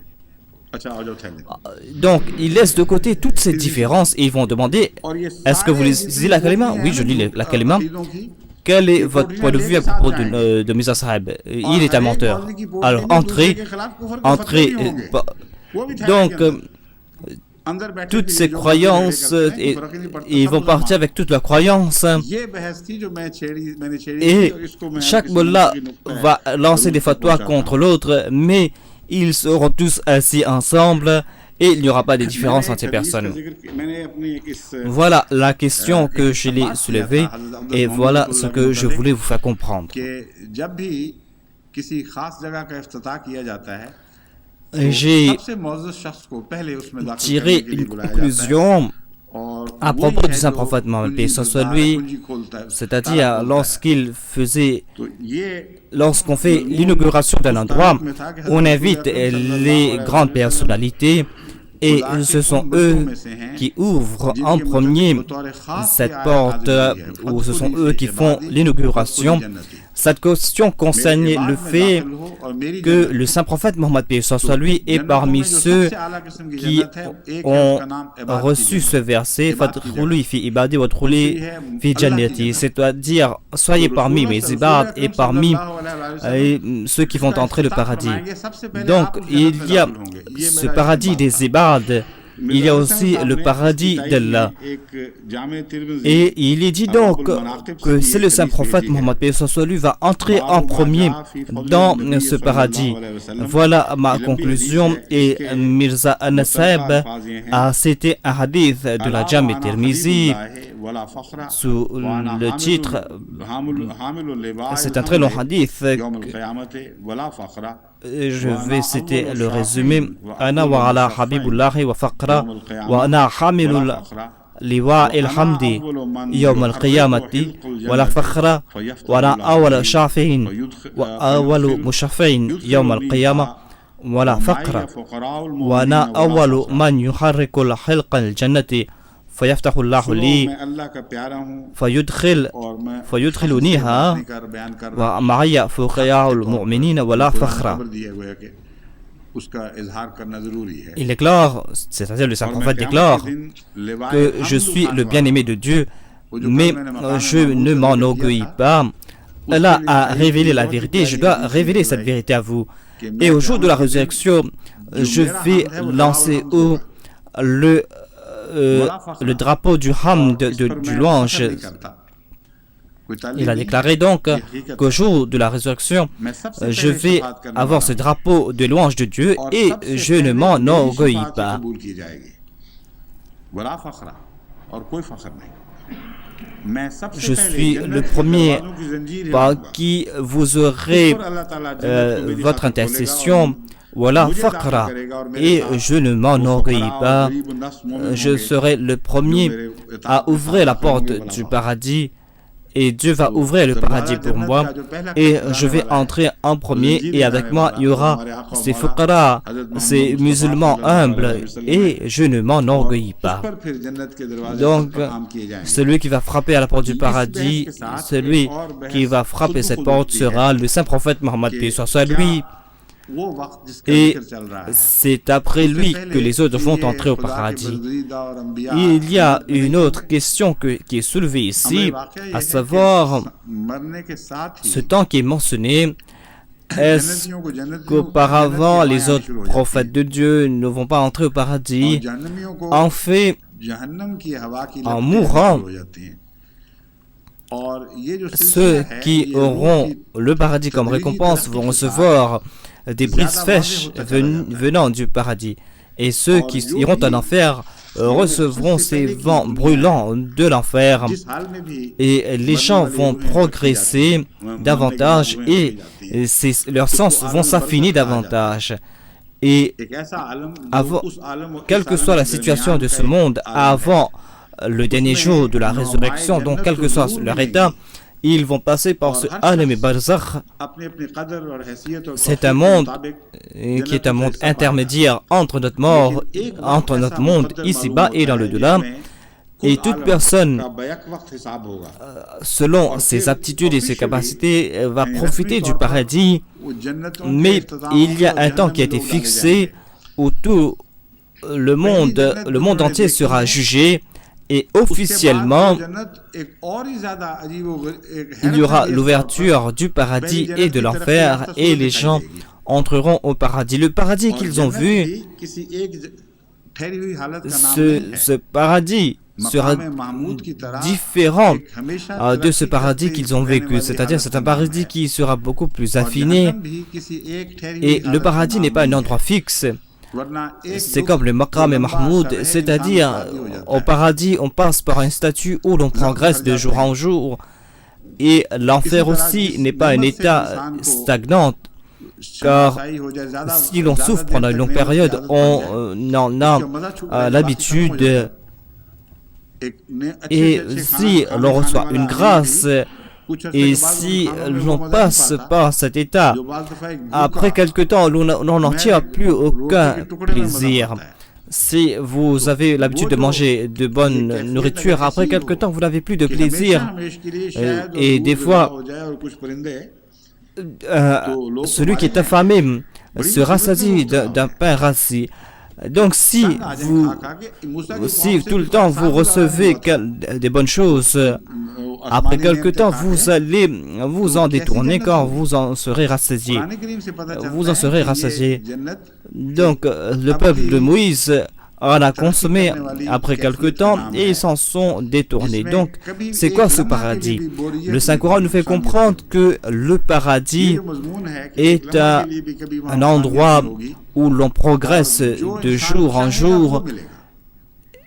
B: Donc, ils laissent de côté toutes ces différences et ils vont demander, est-ce que vous lisez la kalima? Oui, je lis la kalima. Quel est votre point de vue à propos de Mirza Sahib? Il est un menteur. Alors, entrez. Donc, toutes ces croyances, ils vont partir avec toute la croyance. Et chaque mullah va lancer des fatwas contre l'autre, mais ils seront tous assis ensemble et il n'y aura pas de différence entre ces personnes. Voilà la question que je l'ai soulevée et voilà ce que je voulais vous faire comprendre. J'ai tiré une conclusion à propos du saint prophète Mohammed, paix soit lui, c'est-à-dire lorsqu'on fait l'inauguration d'un endroit, on invite les grandes personnalités Et ce sont eux qui ouvrent en premier cette porte, ou ce sont eux qui font l'inauguration. Cette question concernait le fait que le saint prophète Mohammed soit lui est parmi ceux qui ont reçu ce verset, Fadkhulu fi ibadi wadkhuli fi jannati, c'est-à-dire soyez parmi mes ibad et parmi ceux qui vont entrer le paradis. Donc il y a ce paradis des ibad, il y a aussi le paradis d'Allah. Et il est dit donc que c'est le saint prophète Mohammed lui va entrer en premier dans ce paradis. Voilà ma conclusion. Et Mirza An-Nasib a cité un hadith de la Jami' Tirmizi sous le titre, c'est un très long hadith. Je vais citer le résumé. Ana wa ala habibullahi wa faqra wa ana hamilul liwa il-hamdi yawm al-qiyamati wa la faqra wa ana awwal shafi'in wa awwal mushaffi'in yawm al-qiyamah wa la faqra wa ana awwal man yuharriku al-hilqa al-jannati فيفتح الله لي فيدخلنيها ومعي فقراء المؤمنين ولا فخر. Il déclare, c'est-à-dire le saint prophète déclare que je suis le bien-aimé de Dieu, mais je ne m'enorgueillis pas. Allah a révélé la vérité, je dois révéler cette vérité à vous. Et au jour de la résurrection, je vais lancer haut le drapeau du hamd, du louange. Il a déclaré donc qu'au jour de la résurrection, je vais avoir ce drapeau de louange de Dieu et je ne m'en enorgueillis pas. Je suis le premier par qui vous aurez votre intercession. Voilà, faqra, et je ne m'enorgueillis pas. Je serai le premier à ouvrir la porte du paradis, et Dieu va ouvrir le paradis pour moi, et je vais entrer en premier, et avec moi il y aura ces fuqara, ces musulmans humbles, et je ne m'enorgueillis pas. Donc, celui qui va frapper à la porte du paradis, celui qui va frapper cette porte sera le saint prophète Mohammed, soit lui. Et c'est après lui que les autres vont entrer au paradis. Il y a une autre question qui est soulevée ici, à savoir ce temps qui est mentionné. Est-ce qu'auparavant les autres prophètes de Dieu ne vont pas entrer au paradis? En fait, en mourant, ceux qui auront le paradis comme récompense vont recevoir des brises fraîches venant du paradis. Et ceux qui iront en enfer recevront ces vents brûlants de l'enfer. Et les gens vont progresser davantage et leurs sens vont s'affiner davantage. Et quelle que soit la situation de ce monde, avant le dernier jour de la résurrection, donc quel que soit leur état, ils vont passer par ce alam et barzakh. C'est un monde qui est un monde intermédiaire entre notre mort, entre notre monde ici-bas et dans le delà. Et toute personne, selon ses aptitudes et ses capacités, va profiter du paradis. Mais il y a un temps qui a été fixé où tout le monde entier sera jugé. Et officiellement, il y aura l'ouverture du paradis et de l'enfer et les gens entreront au paradis. Le paradis qu'ils ont vu, ce paradis sera différent de ce paradis qu'ils ont vécu. C'est-à-dire c'est un paradis qui sera beaucoup plus affiné. Et le paradis n'est pas un endroit fixe. C'est comme le Maqam et Mahmoud, c'est-à-dire au paradis on passe par un statut où l'on progresse de jour en jour. Et l'enfer aussi n'est pas un état stagnant, car si l'on souffre pendant une longue période, on en a l'habitude. Et si l'on reçoit une grâce, et si l'on passe par cet état, après quelque temps, l'on n'en tire plus aucun plaisir. Si vous avez l'habitude de manger de bonne nourriture, après quelque temps, vous n'avez plus de plaisir. Et des fois, celui qui est affamé se rassasie d'un pain rassis. Donc si tout le temps vous recevez des bonnes choses, après quelque temps vous allez vous en détourner quand vous en serez rassasié. Vous en serez rassasié. Donc le peuple de Moïse en a consommé après quelque temps et ils s'en sont détournés. Donc c'est quoi ce paradis? Le Saint-Coran nous fait comprendre que le paradis est un endroit où l'on progresse de jour en jour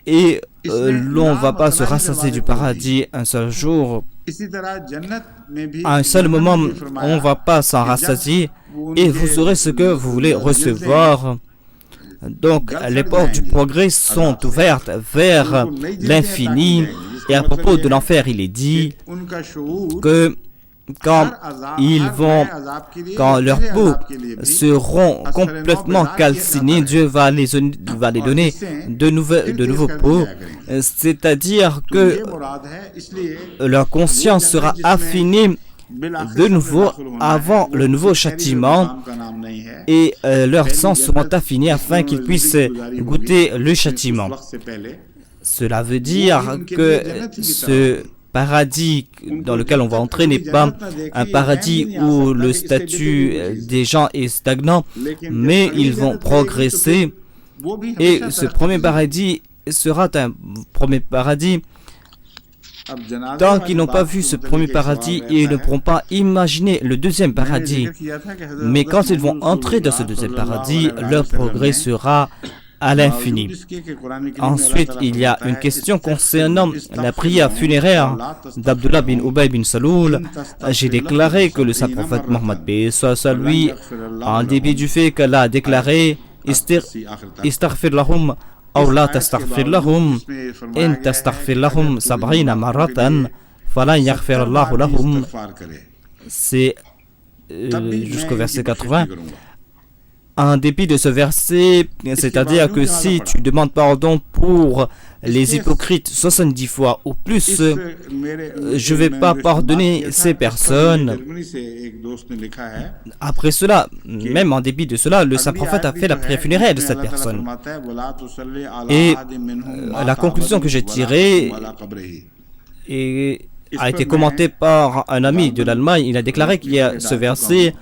B: et l'on ne va pas se rassasier du paradis un seul jour. À un seul moment, on ne va pas s'en rassasier et vous aurez ce que vous voulez recevoir. Donc, les portes du progrès sont ouvertes vers l'infini. Et à propos de l'enfer, il est dit que quand leurs peaux seront complètement calcinées, Dieu va les donner de nouveaux peaux. C'est-à-dire que leur conscience sera affinée de nouveau avant le nouveau châtiment et leurs sens seront affinés afin qu'ils puissent goûter le châtiment. Cela veut dire que ce paradis dans lequel on va entrer n'est pas un paradis où le statut des gens est stagnant, mais ils vont progresser et ce premier paradis sera un premier paradis. Tant qu'ils n'ont pas vu ce premier paradis, ils ne pourront pas imaginer le deuxième paradis. Mais quand ils vont entrer dans ce deuxième paradis, leur progrès sera à l'infini. Ensuite, il y a une question concernant la prière funéraire d'Abdullah bin Ubay bin Saloul. J'ai déclaré que le saint prophète Mohammed paix soit sur lui, en dépit du fait qu'Allah a déclaré Istaghfir lahum أو لا تستغفر لهم إن تستغفر لهم 70 مرة فلن يغفر الله لهم. C'est jusqu'au verset 80. En dépit de ce verset, c'est-à-dire que si tu demandes pardon pour les hypocrites 70 fois ou plus, je ne vais pas pardonner ces personnes. Après cela, même en dépit de cela, le saint prophète a fait la prière funéraire de cette personne. Et la conclusion que j'ai tirée a été commentée par un ami de l'Allemagne. Il a déclaré qu'il y a ce verset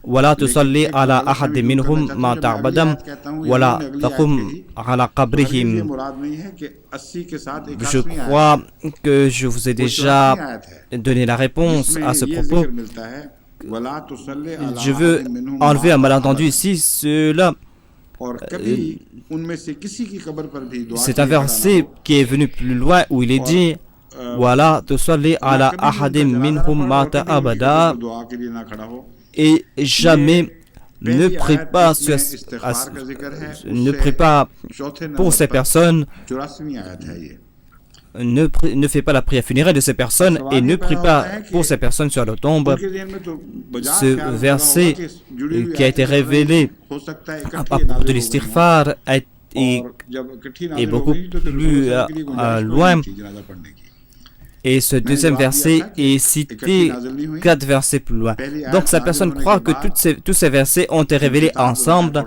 B: ولا تصلي على أحد منهم ما تعبدم ولا تقم على قبرهم. Je crois que je vous ai déjà donné la réponse à ce propos. Je veux enlever un malentendu ici. C'est un verset qui est venu plus loin où il est dit ولا تصلي على أحد منهم مات أبدا. Et jamais ne prie pas pour ces personnes, ne fais pas la prière funéraire de ces personnes et ne prie pas pour ces personnes sur leur tombe. Ce verset qui a été révélé à propos de l'istighfar est beaucoup plus loin. Et ce deuxième verset est cité 4 versets plus loin. Donc cette personne croit que tous ces versets ont été révélés ensemble.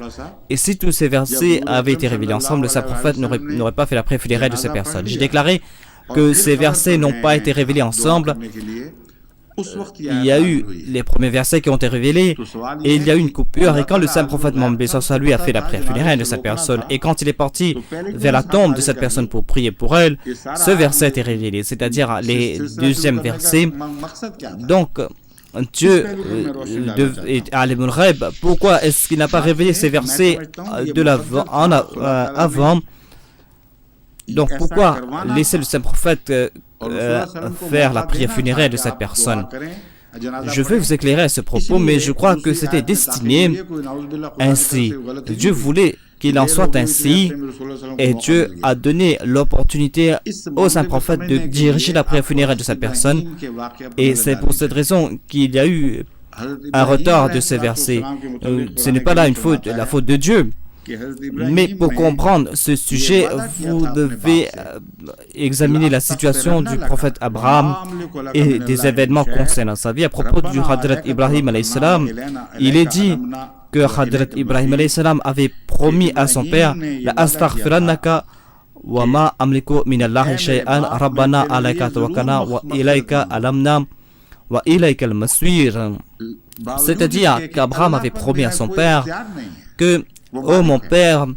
B: Et si tous ces versets avaient été révélés ensemble, le saint prophète n'aurait pas fait la prière funéraire de ces personnes. J'ai déclaré que ces versets n'ont pas été révélés ensemble. Il y a eu les premiers versets qui ont été révélés et il y a eu une coupure. Et quand le saint prophète Mohammed lui a fait la prière funéraire de cette personne et quand il est parti vers la tombe de cette personne pour prier pour elle, ce verset a été révélé, c'est-à-dire les deuxièmes versets. Donc Dieu est Alimul Ghaib. Pourquoi est-ce qu'il n'a pas révélé ces versets avant? Donc pourquoi laisser le saint prophète faire la prière funéraire de cette personne? Je vais vous éclairer à ce propos, mais je crois que c'était destiné ainsi. Dieu voulait qu'il en soit ainsi et Dieu a donné l'opportunité au saint prophète de diriger la prière funéraire de cette personne et c'est pour cette raison qu'il y a eu un retard de ces versets. Ce n'est pas là la faute de Dieu. Mais pour comprendre ce sujet, vous devez examiner la situation du prophète Abraham et des événements concernant sa vie. À propos du Hadrat Ibrahim alayhi salam, il est dit que Hadrat Ibrahim alayhi salam avait promis à son père la astaghfirannaka wa ma amliku min Allahi shay'an rabbana alayka tawakkalna wa ilayka alamna wa ilayka al-masir. C'est-à-dire qu'Abraham avait promis à son père que oh mon père,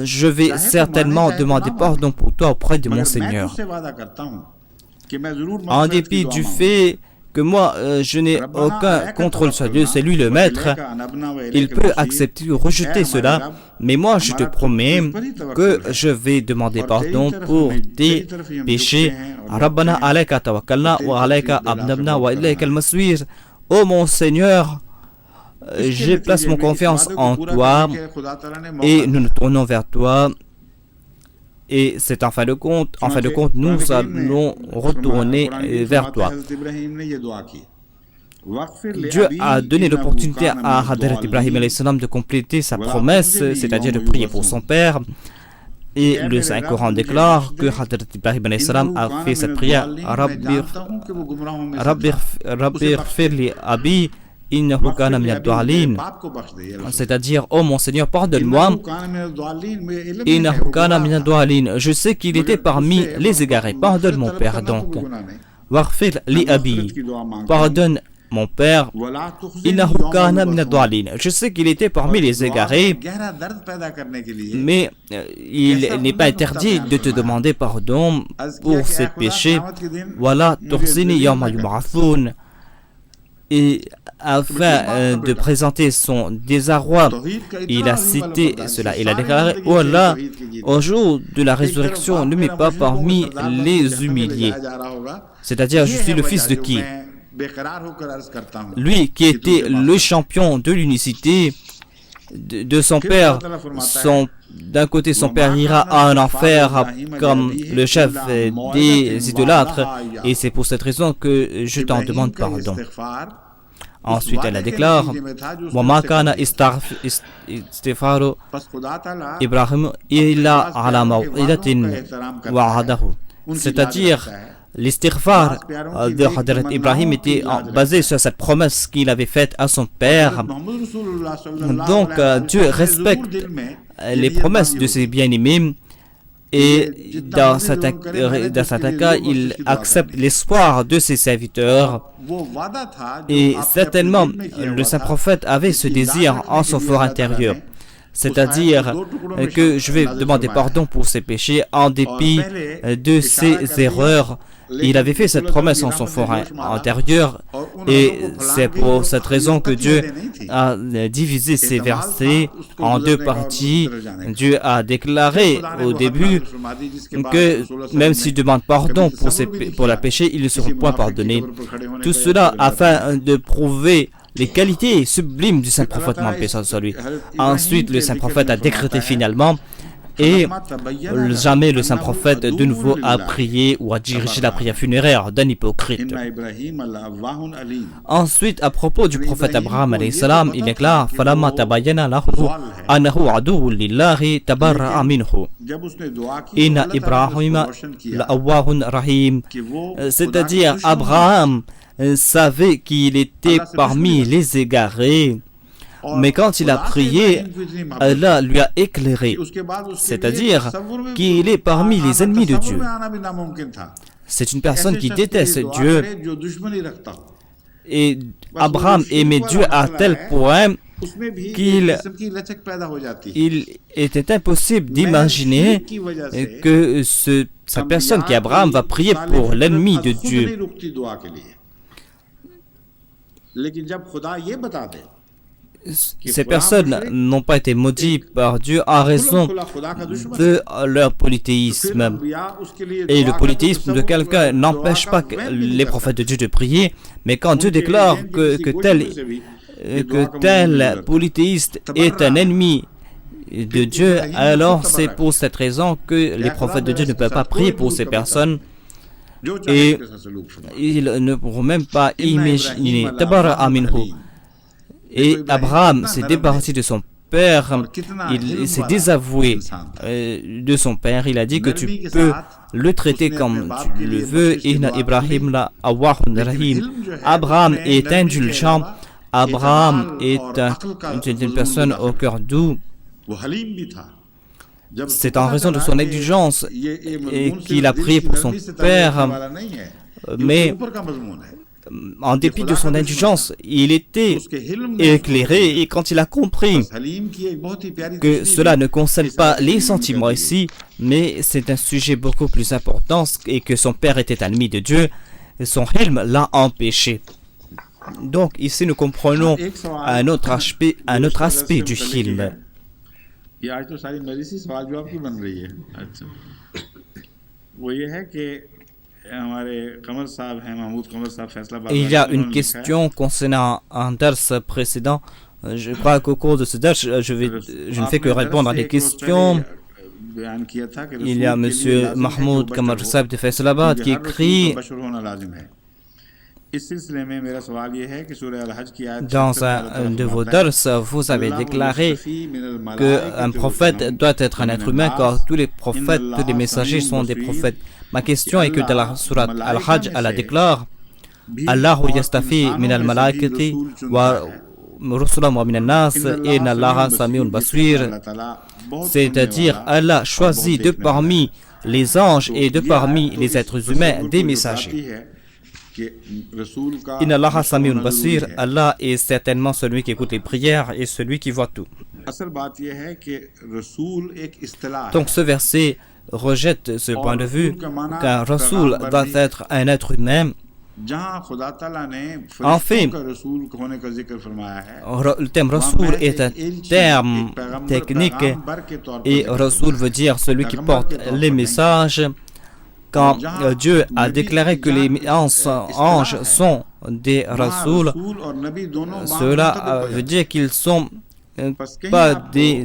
B: je vais certainement demander pardon pour toi auprès de mon Seigneur. En dépit du fait que moi, je n'ai aucun contrôle sur Dieu, c'est lui le maître, il peut accepter ou rejeter cela, mais moi je te promets que je vais demander pardon pour tes péchés. Rabbana alayka tawakkalna wa alayka abnabna wa ilayka al-masir. Oh mon Seigneur, je place mon confiance en toi et nous nous tournons vers toi. Et c'est en fin de compte, nous allons retourner vers toi. Dieu a donné l'opportunité à Hadrat Ibrahim alayhi salam de compléter sa promesse, c'est-à-dire de prier pour son père. Et le Saint-Coran déclare que Hadrat Ibrahim alayhi salam a fait cette prière Rabbir firli abi innahu kana min ad-du'alin, c'est-à-dire oh mon Seigneur, pardonne-moi. Innahu kana min ad-du'alin, je sais qu'il était parmi les égarés, pardonne mon père donc. Waghfir li abi, pardonne mon père. Innahu kana min ad-du'alin, je sais qu'il était parmi les égarés, mais il n'est pas interdit de te demander pardon pour ses péchés. Wala tukhzini yawma yub'athun. Et afin de présenter son désarroi, il a cité cela. Il a déclaré « Oh Allah, au jour de la résurrection, ne mets pas parmi les humiliés. » C'est-à-dire, je suis le fils de qui? Lui qui était le champion de l'unicité de son père. D'un côté, son père ira en enfer comme le chef des idolâtres, et c'est pour cette raison que je t'en demande pardon. Ensuite, elle déclare وَمَا كَانَ إِسْتِغْفَارُ إِبْرَاهِيمَ إِلَّا عَلَى مَوْعِدَةٍ وَعَدَهُ. C'est-à-dire, l'istighfar de Hadrat Ibrahim était basé sur cette promesse qu'il avait faite à son père. Donc, Dieu respecte les promesses de ses bien-aimés, et dans certains cas, il accepte l'espoir de ses serviteurs. Et certainement, le saint prophète avait ce désir en son fort intérieur. C'est-à-dire que je vais demander pardon pour ses péchés en dépit de ses erreurs. Il avait fait cette promesse en son fort intérieur, et c'est pour cette raison que Dieu a divisé ces versets en deux parties. Dieu a déclaré au début que même s'il demande pardon pour le péché, ils ne seront point pardonnés. Tout cela afin de prouver les qualités sublimes du saint prophète Mohammed sur lui. Ensuite, le saint prophète a décrété finalement, et jamais le saint prophète de nouveau a prié ou a dirigé la prière funéraire d'un hypocrite. Ensuite, à propos du prophète Abraham alayhi salam, il déclare فَلَمَّا تَبَيَّنَ لَهُ أَنَّهُ عَدُوٌّ لِلَّهِ تَبَرَّأَ مِنْهُ إِنَّ إِبْرَاهِيمَ لَأَوَّاهٌ رَحِيمٌ. C'est-à-dire, Abraham savait qu'il était parmi les égarés, mais quand il a prié, Allah lui a éclairé, c'est-à-dire qu'il est parmi les ennemis de Dieu. C'est une personne qui déteste Dieu, et Abraham aimait Dieu à tel point qu'il était impossible d'imaginer que cette personne qui est Abraham va prier pour l'ennemi de Dieu. Ces personnes n'ont pas été maudites par Dieu en raison de leur polythéisme. Et le polythéisme de quelqu'un n'empêche pas les prophètes de Dieu de prier, mais quand Dieu déclare que tel polythéiste est un ennemi de Dieu, alors c'est pour cette raison que les prophètes de Dieu ne peuvent pas prier pour ces personnes. Et ils ne pourront même pas imaginer. Et Abraham s'est débarrassé de son père, il s'est désavoué de son père. Il a dit que tu peux le traiter comme tu le veux. Inna Ibrahim la awwahun rahim. Abraham est indulgent. Abraham est une personne au cœur doux. C'est en raison de son indulgence et qu'il a prié pour son père, mais en dépit de son indulgence, il était éclairé, et quand il a compris que cela ne concerne pas les sentiments ici, mais c'est un sujet beaucoup plus important et que son père était ennemi de Dieu, son hilm l'a empêché. Donc ici nous comprenons un autre aspect du hilm. Il y a une question concernant un dars précédent. Je crois qu'au cours de ce dars, je ne fais que répondre à des questions. Il y a M. Mahmoud Kamar Sahib de Faisalabad qui écrit dans un de vos dars, vous avez déclaré qu'un prophète doit être un être humain, car tous les prophètes, tous les messagers sont des prophètes. Ma question est que dans la sourate Al-Hajj, Allah déclare Allahu yastafi min al-malaikati wa rusulan wa min al-nas inna Allaha samiun basir. C'est-à-dire, Allah choisit de parmi les anges et de parmi les êtres humains des messagers. Inna Allaha samiun basir. Allah est certainement celui qui écoute les prières et celui qui voit tout. Donc ce verset rejette ce point de vue qu'un Rasoul doit être un être humain. En fait, le terme Rasoul est un terme technique et Rasoul veut dire celui qui porte les messages. Quand Dieu a déclaré que les anges sont des Rasouls, cela veut dire qu'ils sont pas des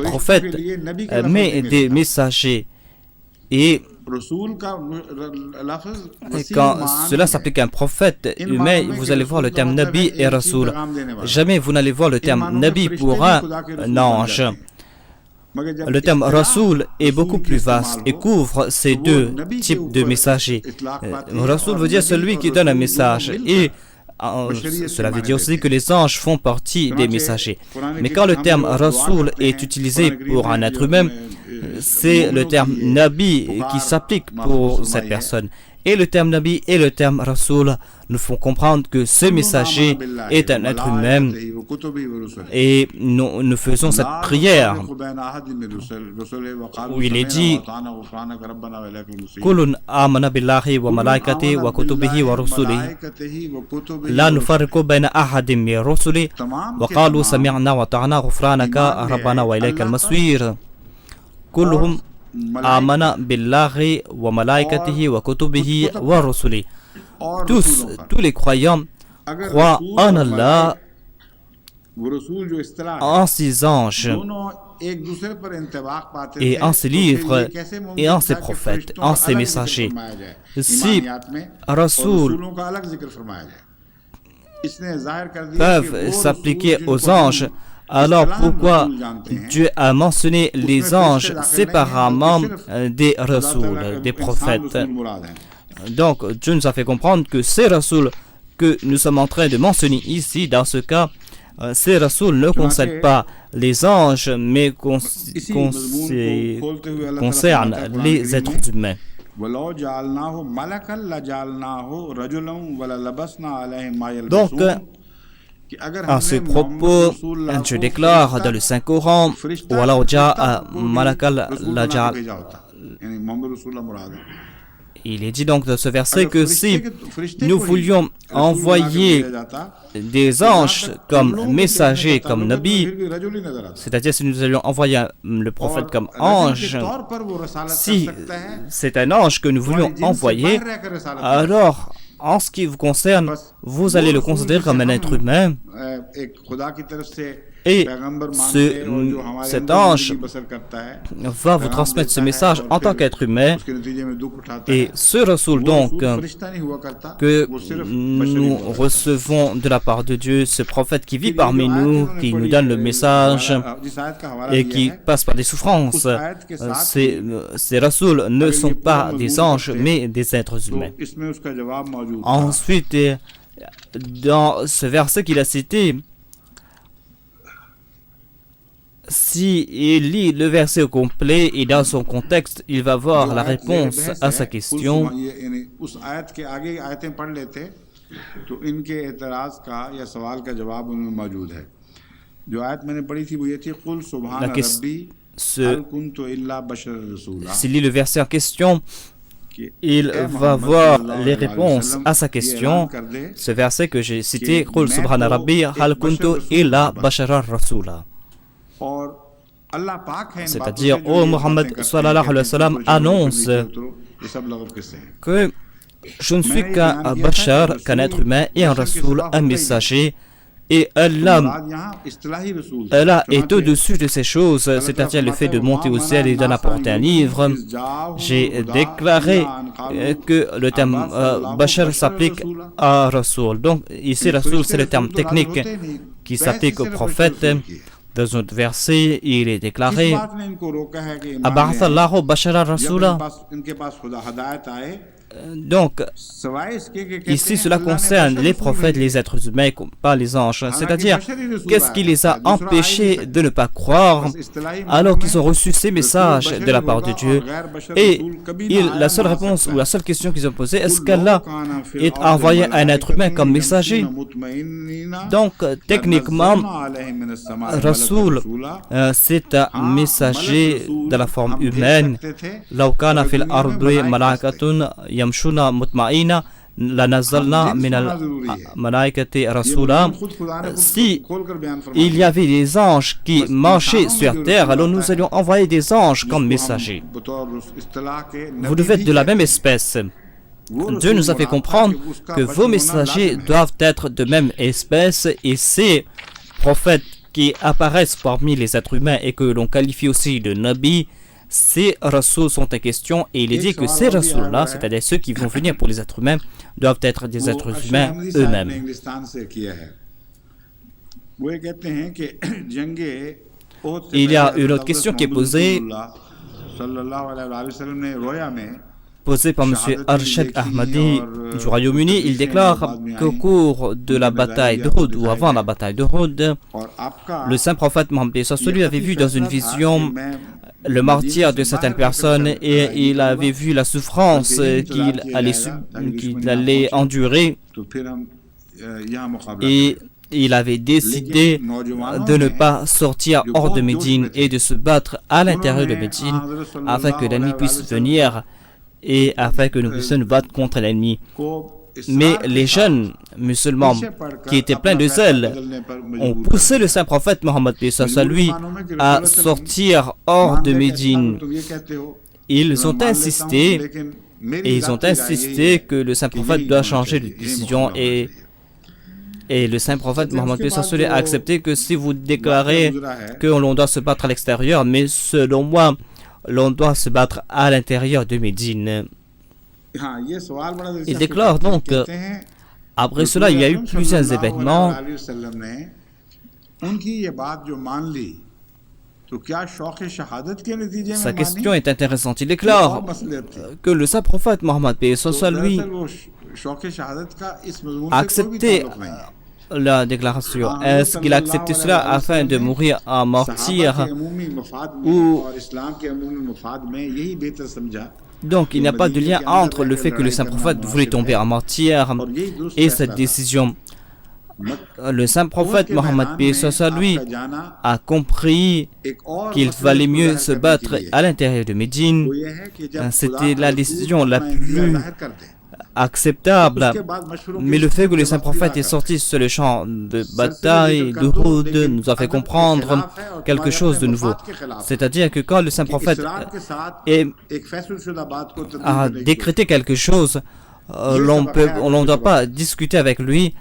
B: prophètes, mais des messagers. Et quand cela s'applique à un prophète humain, vous allez voir le terme Nabi et Rasoul. Jamais vous n'allez voir le terme Nabi pour un ange. Le terme Rasoul est beaucoup plus vaste et couvre ces deux types de messagers. Rasoul veut dire celui qui donne un message, et cela veut dire aussi que les anges font partie des messagers. Mais quand le terme Rasoul est utilisé pour un être humain, c'est le terme Nabi qui s'applique pour cette personne. Et le terme Nabi et le terme Rasoul nous font comprendre que ce messager est un être humain. Et nous faisons cette prière où il est dit Kulun amana billahi wa malaikati wa kutubihi wa rusulihi la nufarriqu bayna ahadin min rusuli wa qalu sami'na wa ta'na ghufranaka rabbana wa ilaykal masir. Kulluhum amana billahi wa malaikatihi wa kutubihi wa rusuli. Tous les croyants croient en Allah, en ses anges et en ses livres et en ses prophètes, en ses messagers. Si Rasoul peuvent s'appliquer aux anges, alors pourquoi Dieu a mentionné les anges séparément des Rasouls, des prophètes? Donc Dieu nous a fait comprendre que ces Rasouls que nous sommes en train de mentionner ici, dans ce cas, ces Rasouls ne concernent pas les anges, mais concernent les êtres humains. Donc, à ce propos, je déclare dans le Saint-Coran, il est dit donc dans ce verset que si nous voulions envoyer des anges comme messagers, comme Nabi, c'est-à-dire si nous allions envoyer le prophète comme ange, si c'est un ange que nous voulions envoyer, alors en ce qui vous concerne, vous allez le considérer comme un être humain. Et cet ange va vous transmettre ce message en tant qu'être humain. Et ce Rasoul donc que nous recevons de la part de Dieu, ce prophète qui vit parmi nous, qui nous donne le message et qui passe par des souffrances, ces Rasouls ne sont pas des anges mais des êtres humains. Ensuite, dans ce verset qu'il a cité, si il lit le verset au complet et dans son contexte, il va voir la réponse à sa question. S'il lit le verset en question, il va voir les réponses à sa question. Ce verset que j'ai cité, Qul subhana rabbi hal kuntu illa basharan rasula. C'est-à-dire, ô Muhammad sallallahu alayhi wa sallam annonce que je ne suis qu'un bashar, qu'un être humain et un rasoul, un messager. Et Allah est au-dessus de ces choses, c'est-à-dire le fait de monter au ciel et d'en apporter un livre. J'ai déclaré que le terme Bashar s'applique à Rasoul. Donc ici, Rasoul, c'est le terme technique qui s'applique au prophète. Dans un autre verset, il est déclaré Aba'athallahu Bashara Rasula. Donc, ici, cela concerne les prophètes, les êtres humains, pas les anges. C'est-à-dire, qu'est-ce qui les a empêchés de ne pas croire alors qu'ils ont reçu ces messages de la part de Dieu? Et la seule réponse ou la seule question qu'ils ont posée, est-ce qu'Allah a envoyé un être humain comme messager? Donc, techniquement, Rasoul, c'est un messager de la forme humaine. لو كان في الأرض ملائكة يمشون مطمئنين لنزلنا من الملائكة رسولا. Si il y avait des anges qui marchaient sur terre, alors nous allions envoyer des anges comme messagers. Vous devez être de la même espèce. Dieu nous a fait comprendre que vos messagers doivent être de même espèce, et ces prophètes qui apparaissent parmi les êtres humains et que l'on qualifie aussi de Nabi, ces Rasouls sont en question, et il est dit que ces Rasouls-là, c'est-à-dire ceux qui vont venir pour les êtres humains, doivent être des êtres humains eux-mêmes. Il y a une autre question qui est posée par M. Arshad Ahmadi du Royaume-Uni. Il déclare qu'au cours de la bataille d'Uhud, ou avant la bataille d'Uhud, le saint prophète Mohammed lui avait vu dans une vision le martyre de certaines personnes, et il avait vu la souffrance qu'il allait endurer, et il avait décidé de ne pas sortir hors de Médine et de se battre à l'intérieur de Médine afin que l'ennemi puisse venir et afin que nous puissions nous battre contre l'ennemi. Mais les jeunes musulmans qui étaient pleins de zèle ont poussé le saint prophète Mohammed lui à sortir hors de Médine. Ils ont insisté que le saint prophète doit changer de décision, et le saint prophète Mohammed a accepté que si vous déclarez que l'on doit se battre à l'extérieur, mais selon moi, l'on doit se battre à l'intérieur de Médine. Il déclare donc, après cela, il y a eu plusieurs événements. Sa question est intéressante. Il déclare que le saint prophète Mohammed lui a accepté la déclaration. Est-ce qu'il a accepté cela afin de mourir en martyr, ou donc il n'y a pas de lien entre le fait que le saint prophète voulait tomber en martyr et cette décision. Le saint prophète Mohammed lui a compris qu'il valait mieux se battre à l'intérieur de Médine. C'était la décision la plus acceptable, mais le fait que le saint prophète est sorti sur le champ de bataille d'Uhud nous a fait comprendre quelque chose de nouveau. C'est-à-dire que quand le saint prophète a décrété quelque chose, on ne doit pas discuter avec lui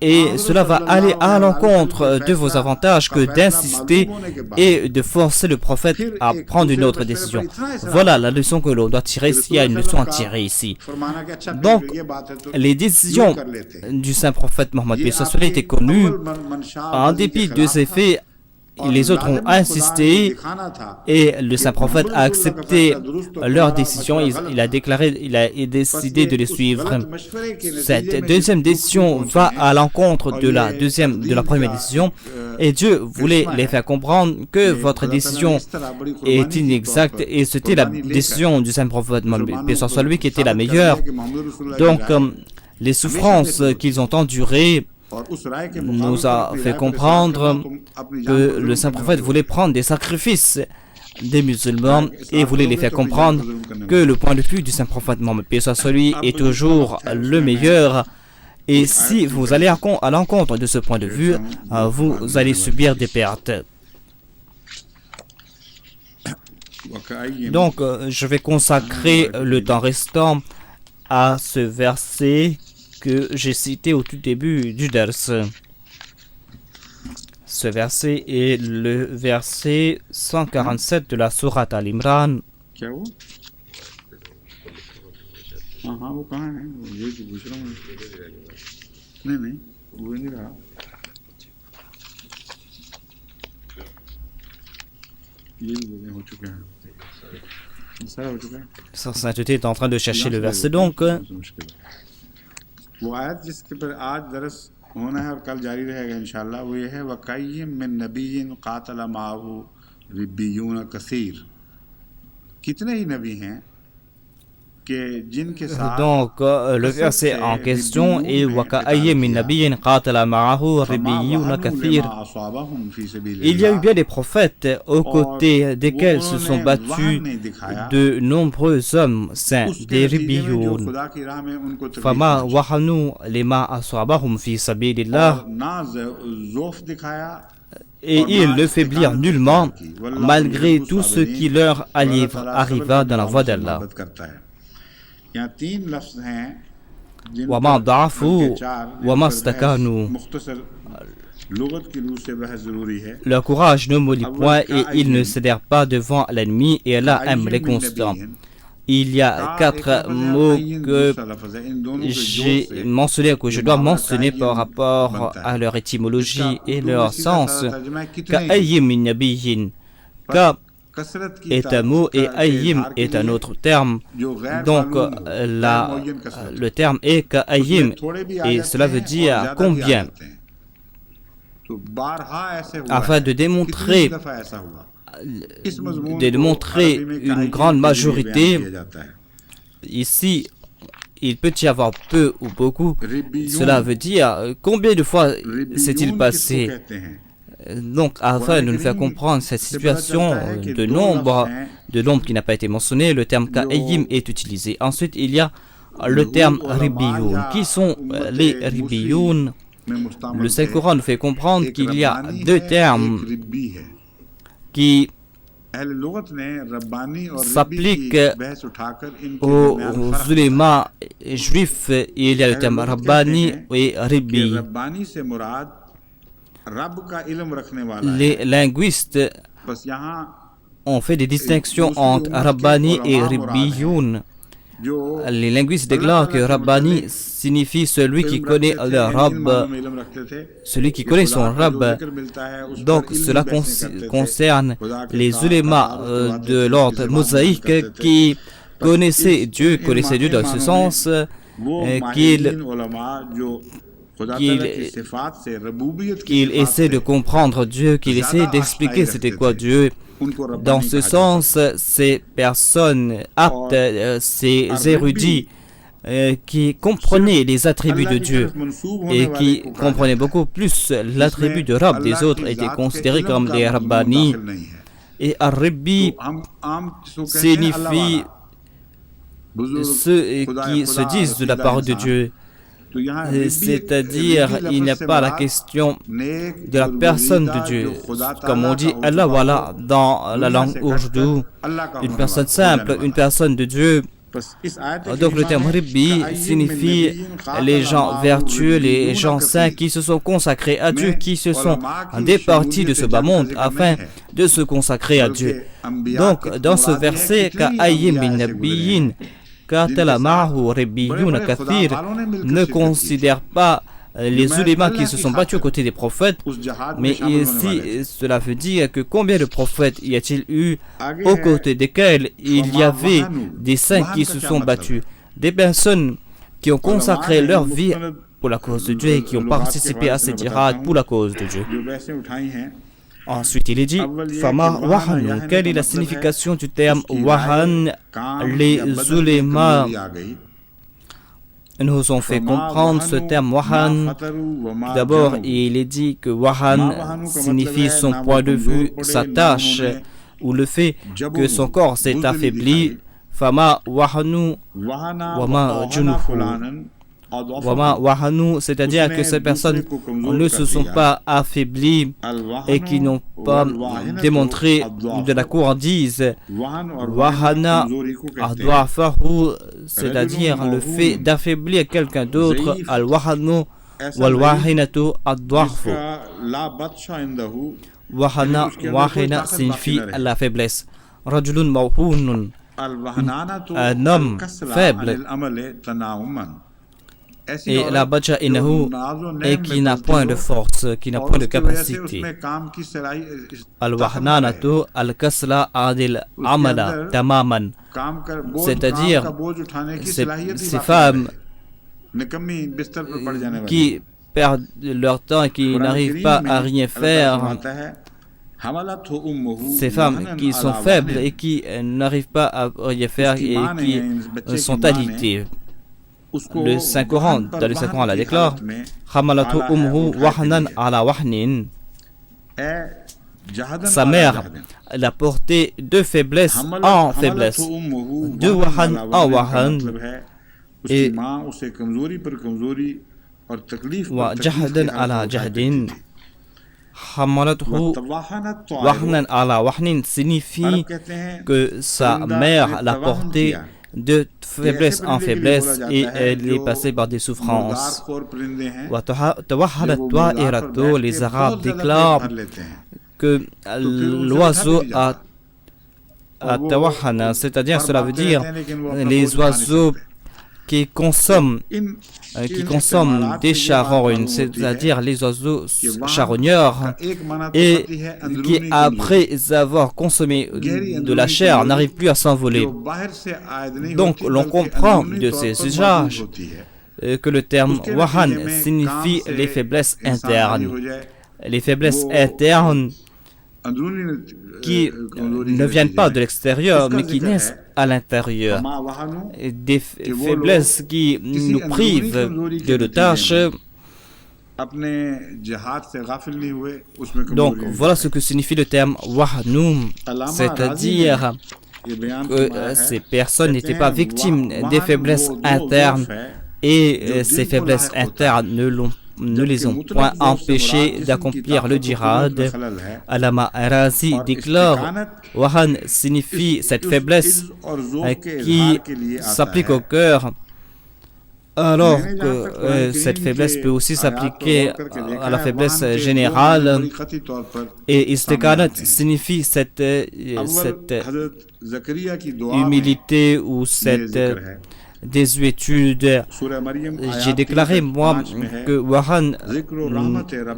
B: Et cela va aller à l'encontre de vos avantages que d'insister et de forcer le prophète à prendre une autre décision. Voilà la leçon que l'on doit tirer s'il y a une leçon à tirer ici. Donc, les décisions du saint prophète Mohammed étaient connues. En dépit de ces faits, les autres ont insisté et le saint prophète a accepté leur décision. Il a décidé de les suivre. Cette deuxième décision va à l'encontre de la première décision et Dieu voulait les faire comprendre que votre décision est inexacte et c'était la décision du saint prophète Mohammed soit lui qui était la meilleure. Donc, les souffrances qu'ils ont endurées nous a fait comprendre que le saint prophète voulait prendre des sacrifices des musulmans et voulait les faire comprendre que le point de vue du saint prophète Mohammed est toujours le meilleur. Et si vous allez à l'encontre de ce point de vue, vous allez subir des pertes. Donc, je vais consacrer le temps restant à ce verset que j'ai cité au tout début du dars. Ce verset est le verset 147 de la sourate Al-Imran. Sa sainteté est en train de chercher le verset donc.
A: वो आयत जिसके पर आज दरस होना है और कल जारी रहेगा इंशाल्लाह वो ये है वकाय्यिम मिन नबिय्यिन क़ातल माअहु रिब्बियून कसीर कितने ही नबी हैं
B: Donc, le verset en question est وَكَأَيٍّ مِّن نَبِيٍّ قَاتَلَ مَعَهُ رِبِّيُّونَ كَثِيرٌ. Il y a eu bien des prophètes aux côtés desquels se sont battus de nombreux hommes saints, des Ribbiyoun. فَمَا وَهَنُوا لِمَا أَصَابَهُمْ فِي سَبِيلِ اللَّهِ. Et ils ne faiblirent nullement malgré tout ce qui leur arriva dans la voie d'Allah. وما ضعفوا وما استكانوا. Leur courage ne mollit point et ils ne cédèrent pas devant l'ennemi et Allah aime les constants. Il y a 4 mots que j'ai mentionnés, que je dois mentionner par rapport à leur étymologie et leur sens. Ka'ayyim min nabiyyin. Ka est un mot et Ayyim est un autre terme. Donc le terme est Ka'ayyim et cela veut dire combien. Afin de démontrer une grande majorité, ici il peut y avoir peu ou beaucoup. Cela veut dire combien de fois s'est-il passé. Donc, afin de nous faire comprendre cette situation de nombre qui n'a pas été mentionné, le terme Ka'ayyim est utilisé. Ensuite, il y a le terme Ribbiyoun. Qui sont les Ribbiyoun? Le Saint-Coran nous fait comprendre qu'il y a 2 termes qui s'appliquent aux ulémas juifs. Il y a le terme Rabbani et Ribbi. Les linguistes ont fait des distinctions entre Rabbani et Ribbiyoun. Les linguistes déclarent que Rabbani signifie celui qui connaît le Rabb, celui qui connaît son Rabb. Donc cela concerne les ulémas de l'ordre mosaïque qui connaissaient Dieu dans ce sens qu'il essaie de comprendre Dieu, qu'il essaie d'expliquer c'était quoi Dieu. Dans ce sens, ces personnes aptes, ces érudits qui comprenaient les attributs de Dieu et qui comprenaient beaucoup plus l'attribut de Rabb des autres étaient considérés comme des Rabbani. Et Ar-Ribbi signifie ceux qui se disent de la parole de Dieu. C'est-à-dire, il n'y a pas la question de la personne de Dieu. Comme on dit Allah Wala dans la langue ourdou, une personne simple, une personne de Dieu Donc le terme Ribbi signifie les gens vertueux, les gens saints qui se sont consacrés à Dieu, qui se sont départis de ce bas monde afin de se consacrer à Dieu. Donc dans ce verset, Ka'ayyim min nabiyyin qatala ma'ahu ribbiyun kathir, ne considère pas les ulémas qui se sont battus aux côtés des prophètes, mais ici cela veut dire que combien de prophètes y a-t-il eu aux côtés desquels il y avait des saints qui se sont battus, des personnes qui ont consacré leur vie pour la cause de Dieu et qui ont participé à ces djihad pour la cause de Dieu. Ensuite, il est dit, Fama wahanu, quelle est la signification du terme wahan? Les ulémas nous ont fait comprendre ce terme wahan. D'abord, il est dit que wahan signifie son point de vue, sa tâche, ou le fait que son corps s'est affaibli. Fama wahanu wama junuhu. Wama wahanu, c'est-à-dire que ces personnes ne se sont pas affaiblies et qui n'ont pas démontré de la courtise. Wahana adwafahu, c'est-à-dire le fait d'affaiblir quelqu'un d'autre. Al-wahanu wal-wahinatu adwafu. Wahina signifie la faiblesse. Rajulun mawhunun, un homme faible. Et la bacha inahu, et qui n'a point de force, qui n'a point de capacité. Al-wahnanatu al-kasla adil amala tamaman, c'est-à-dire ces femmes qui perdent leur temps et qui n'arrivent pas à rien faire, ces femmes qui sont faibles et qui n'arrivent pas à rien faire et qui sont alitées. Le Saint-Coran, dans le Saint-Coran, la déclare Hamalatu umhu wahnan ala wahnin. Sa mère l'a porté de faiblesse en faiblesse, de wahan en wahan, et wa jahdan ala jahdin. Hamalatu wahnan ala wahnin signifie que sa mère l'a porté de faiblesse en faiblesse et elle est passée par des souffrances. Les Arabes déclarent que l'oiseau a tawahana, c'est-à-dire cela veut dire les oiseaux qui consomment des charognes, c'est-à-dire les oiseaux charogneurs, et qui, après avoir consommé de la chair, n'arrivent plus à s'envoler. Donc, l'on comprend de ces usages que le terme wahan signifie les faiblesses internes. Les faiblesses internes qui ne viennent pas de l'extérieur, mais qui naissent à l'intérieur. Des faiblesses qui nous privent de nos tâches. Donc, voilà ce que signifie le terme wahnoum, c'est-à-dire que ces personnes n'étaient pas victimes des faiblesses internes et ces faiblesses internes ne les ont point empêchés d'accomplir le djihad. Alama Arazi déclare wahan signifie cette faiblesse qui s'applique au cœur, alors que cette faiblesse peut aussi s'appliquer à la faiblesse générale. Et istiqanat signifie cette humilité ou cette désuétude. J'ai déclaré moi que wahan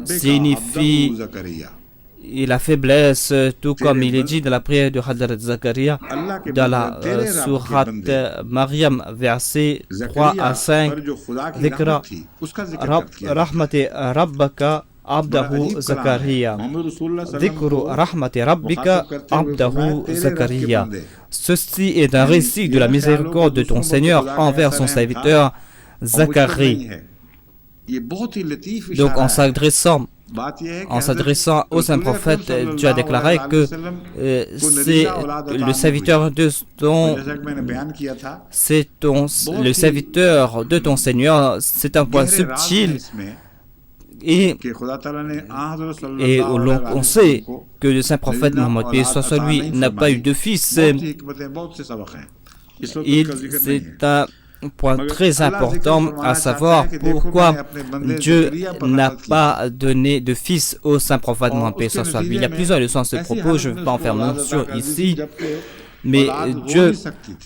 B: signifie la faiblesse, tout comme il est dit dans la prière de Hadrat Zakaria dans la sourate Maryam, versets 3 à 5. Dhikra rahmati rabbaka abdahu Zakaria. Dhikru rahmati rabbika abdahu Zakaria. Ceci est un récit de la miséricorde de ton Seigneur envers son serviteur Zacharie. Donc en s'adressant au saint prophète, Dieu a déclaré que c'est le serviteur le serviteur de ton Seigneur. C'est un point subtil. Et on sait que le saint prophète Mohammed, paix soit sur lui, n'a pas eu de fils. c'est un point très important, à savoir pourquoi Dieu n'a pas donné de fils au saint prophète Mohammed, paix soit sur lui. Il y a plusieurs leçons à ce propos, je ne vais pas en faire mention ici, mais Dieu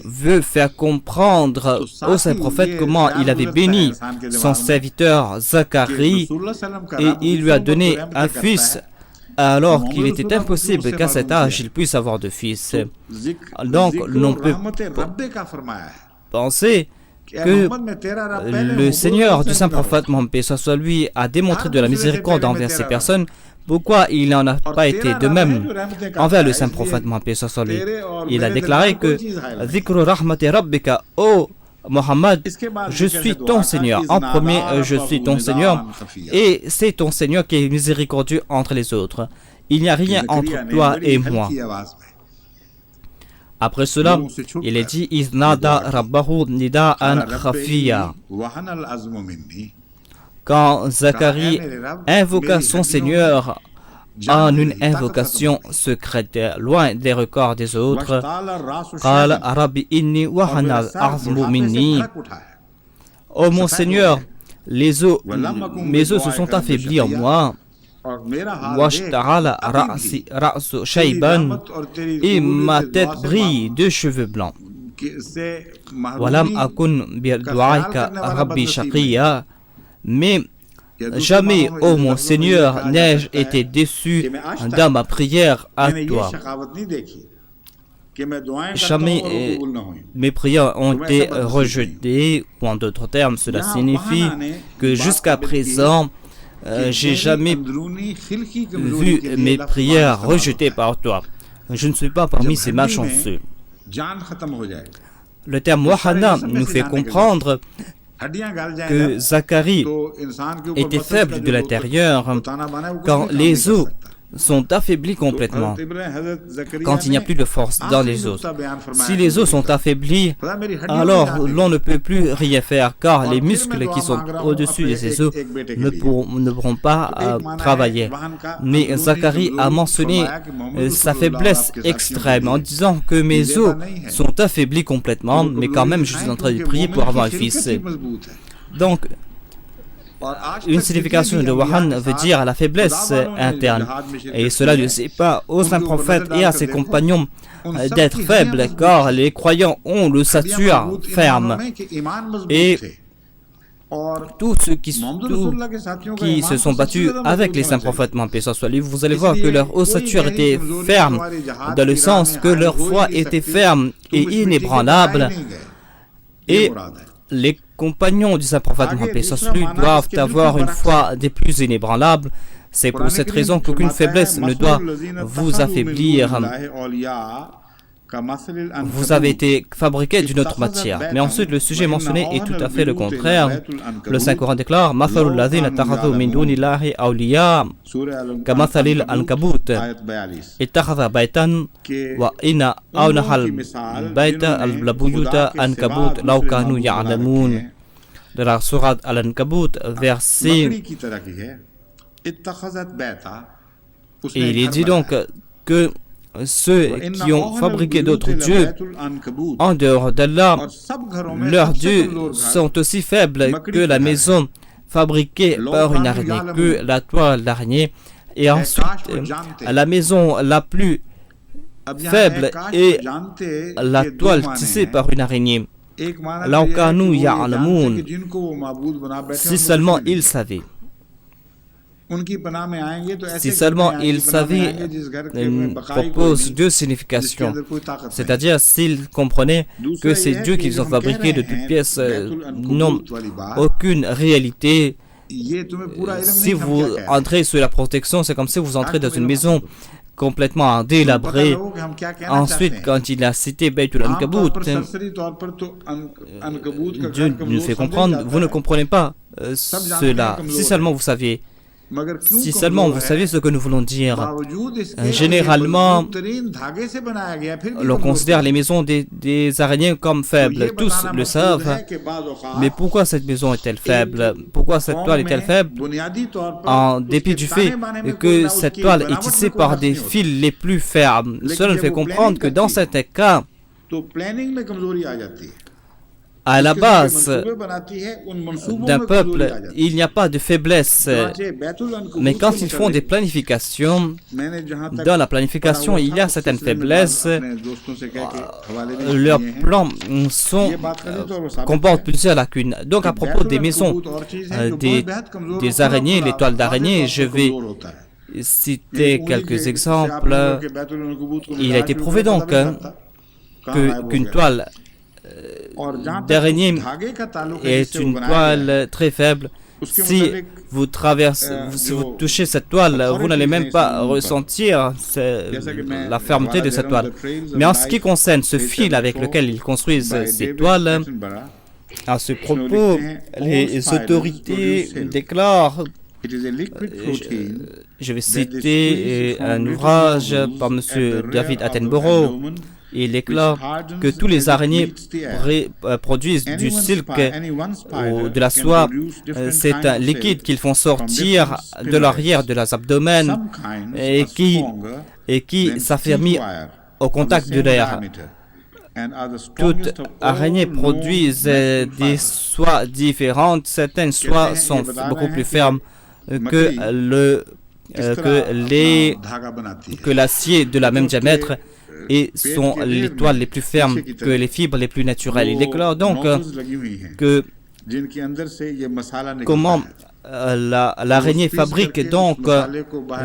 B: veut faire comprendre au saint prophète comment il avait béni son serviteur Zacharie et il lui a donné un fils alors qu'il était impossible qu'à cet âge il puisse avoir de fils. Donc l'on peut penser que le Seigneur du saint prophète Mohammed, paix soit sur lui, a démontré de la miséricorde envers ces personnes. Pourquoi il n'en a pas été de même envers le saint prophète Mohammed, paix soit sur lui? Il a déclaré que Zikru rahmati rabbika, ô Mohammed, je suis ton Seigneur. En premier, je suis ton Seigneur et c'est ton Seigneur qui est miséricordieux entre les autres. Il n'y a rien entre toi et moi. Après cela, il est dit Iznada Rabbahu Nida'an Khafiya. Quand Zacharie invoqua son Seigneur en une invocation secrète, loin des records des autres, Qala Rabbi inni wahana al-azmu minni. Oh mon Seigneur, mes os se sont affaiblis en moi. Washta'ala ra'su shayban, et ma tête brille de cheveux blancs. Walam akun bi'du'aika rabbi shaqiya, mais jamais, ô mon Seigneur, n'ai-je été déçu dans ma prière à toi. Jamais mes prières ont été rejetées, ou en d'autres termes, cela signifie que jusqu'à présent, j'ai jamais vu mes prières rejetées par toi. Je ne suis pas parmi ces malchanceux. Le terme wahana nous fait comprendre que Zacharie était faible de l'intérieur quand les os sont affaiblis complètement, quand il n'y a plus de force dans les os. Si les os sont affaiblis, alors l'on ne peut plus rien faire, car les muscles qui sont au-dessus de ces os ne pourront pas travailler. Mais Zacharie a mentionné sa faiblesse extrême en disant que mes os sont affaiblis complètement, mais quand même je suis en train de prier pour avoir un fils. Donc, une signification de Wahan veut dire la faiblesse interne. Et cela ne sait pas au saint prophète et à ses compagnons d'être faibles, car les croyants ont le stature ferme. Et tous ceux qui se sont battus avec les saints prophètes, paix soit sur lui, vous allez voir que leur ossature était ferme, dans le sens que leur foi était ferme et inébranlable. Et les compagnons du saint prophète Mohammed, paix soit sur lui, doivent avoir une foi des plus inébranlables. C'est pour cette raison qu'aucune faiblesse ne doit vous affaiblir. Vous avez été fabriqué d'une autre matière. Mais ensuite, le sujet mentionné est tout à fait le contraire. Le Saint-Coran déclare Mathalul ladhina takhadhu min dunillahi awliya kamathalil ankabut ittakhadha baytan wa inna awnahal bayta al-labuyuta ankabut law kanu ya'lamun. De la sourate Al-Ankabut, verset. Et il est dit donc que ceux qui ont fabriqué d'autres dieux en dehors d'Allah, leurs dieux sont aussi faibles que la maison fabriquée par une araignée, que la toile d'araignée. Et ensuite, la maison la plus faible est la toile tissée par une araignée. Laukanu ya'lamun, si seulement ils savaient. Si seulement ils savaient, propose deux significations. C'est-à-dire s'ils comprenaient que ces dieux qu'ils ont fabriqués de toutes pièces n'ont aucune réalité. Si vous entrez sous la protection, c'est comme si vous entrez dans une maison complètement délabrée. Ensuite, quand il a cité Baytul Ankabut, Dieu nous fait comprendre, vous ne comprenez pas cela. Si seulement vous saviez. Si seulement vous saviez ce que nous voulons dire. Généralement, l'on considère les maisons des araignées comme faibles. Tous le savent. Mais pourquoi cette maison est-elle faible? Pourquoi cette toile est-elle faible? En dépit du fait que cette toile est tissée par des fils les plus fermes. Cela nous fait comprendre que dans certains cas, À la base d'un peuple, il n'y a pas de faiblesse. Mais quand ils font des planifications, dans la planification, il y a certaines faiblesses. Leurs plans comportent plusieurs lacunes. Donc, à propos des maisons, des araignées, les toiles d'araignée, je vais citer quelques exemples. Il a été prouvé donc qu'une toile d'araignée est une toile très faible. Si vous touchez cette toile, vous n'allez même pas ressentir la fermeté de cette toile. Mais en ce qui concerne ce fil avec lequel ils construisent ces toiles, à ce propos, les autorités déclarent, je vais citer un ouvrage par M. David Attenborough. Il déclare que tous les araignées produisent du silk ou de la soie. C'est un liquide qu'ils font sortir de l'arrière de leurs abdomens et qui s'affermit au contact de l'air. Toutes araignées produisent des soies différentes. Certaines soies sont beaucoup plus fermes que l'acier de la même diamètre et sont les toiles les plus fermes que les fibres les plus naturelles. Il déclare donc que comment l'araignée fabrique donc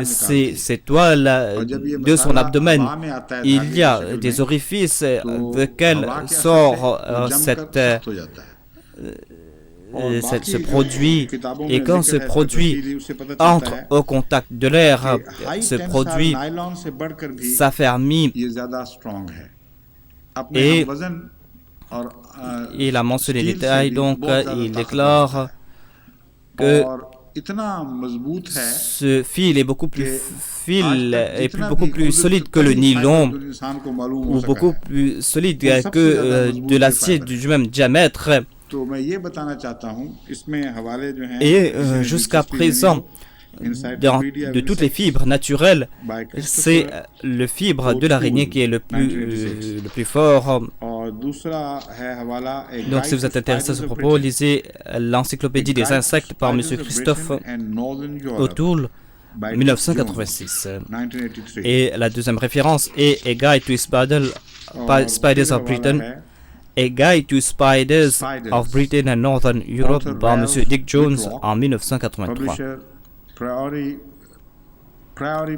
B: ces toiles de son abdomen. Il y a des orifices desquels sort ce produit, et quand ce produit entre au contact de l'air, ce produit s'affermit. Et il a mentionné les détails, donc il déclare que ce fil est beaucoup plus solide que le nylon, ou beaucoup plus solide que de l'acier du même diamètre. Et jusqu'à présent, de toutes les fibres naturelles, c'est le fibre de l'araignée qui est le plus fort. Donc, si vous êtes intéressé à ce propos, lisez l'encyclopédie des insectes par M. Christophe O'Toole, 1986. Et la deuxième référence est A Guide to Spiders of Britain. A Guide to Spiders of Britain and Northern Europe par M. Dick Jones en 1983.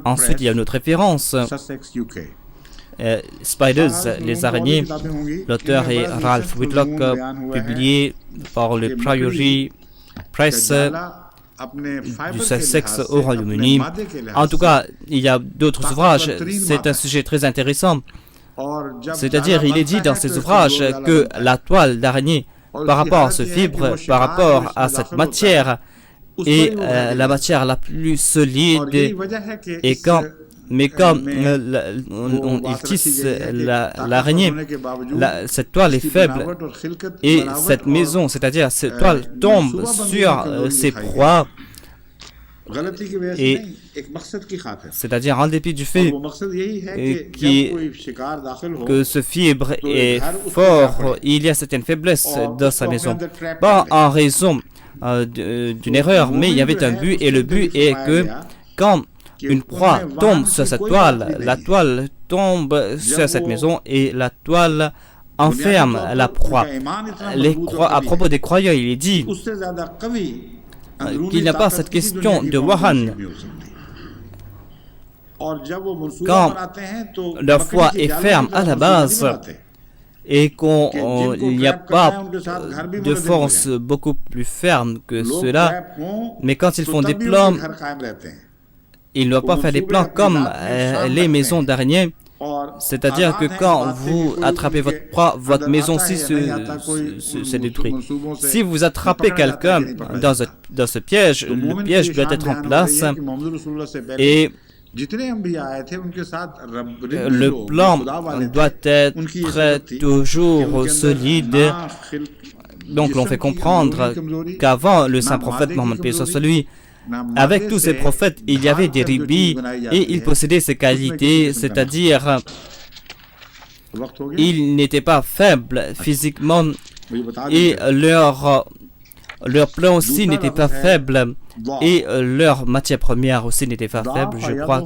B: Ensuite, il y a une autre référence. Spiders, les araignées. L'auteur est Ralph Whitlock, publié par le Priory Press du Sussex au Royaume-Uni. En tout cas, il y a d'autres ouvrages. C'est un sujet très intéressant. C'est-à-dire, il est dit dans ces ouvrages que la toile d'araignée, par rapport à ce fibre, par rapport à cette matière, est la matière la plus solide. Et quand ils tissent l'araignée, cette toile est faible. Et cette maison, c'est-à-dire cette toile, tombe sur ses proies. Et c'est-à-dire en dépit du fait que ce fibre est fort, il y a certaines faiblesses dans sa maison. Pas en raison d'une erreur, mais il y avait un but, et le but est que quand une proie tombe sur cette toile, la toile tombe sur cette maison et la toile enferme la proie. À propos des croyants, il est dit qu'il n'y a pas cette question de Wahan. Quand leur foi est ferme à la base et qu'il n'y a pas de force beaucoup plus ferme que cela, mais quand ils font des plans, ils ne doivent pas faire des plans comme les maisons d'araignées. C'est-à-dire que quand vous attrapez votre proie, votre maison se détruit. Si vous attrapez quelqu'un dans ce piège, le piège doit être en place et le plan doit être toujours solide. Donc l'on fait comprendre qu'avant le saint prophète Mohammed paix soit sur lui, avec tous ces prophètes, il y avait des ribis et ils possédaient ces qualités, c'est-à-dire ils n'étaient pas faibles physiquement et leur plan aussi n'était pas faible et leur matière première aussi n'était pas faible. Je crois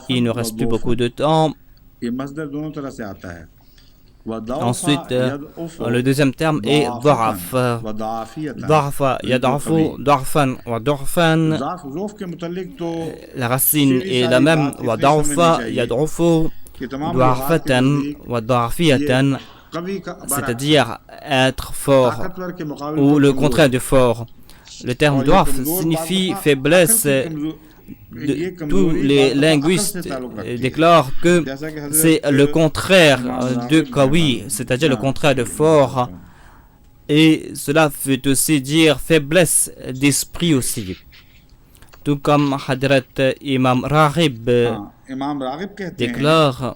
B: qu'il ne reste plus beaucoup de temps. Ensuite, le deuxième terme est ضعف. ضعف يضعف ضعفا وضعفا. La racine est la même. وضعف يضعف ضعفة وضعفية, c'est-à-dire être fort ou le contraire de fort. Le terme ضعف signifie faiblesse. Tous les linguistes déclarent que c'est le contraire de qawi, c'est-à-dire le contraire de fort, et cela veut aussi dire faiblesse d'esprit aussi. Tout comme Hadrat Imam Raghib déclare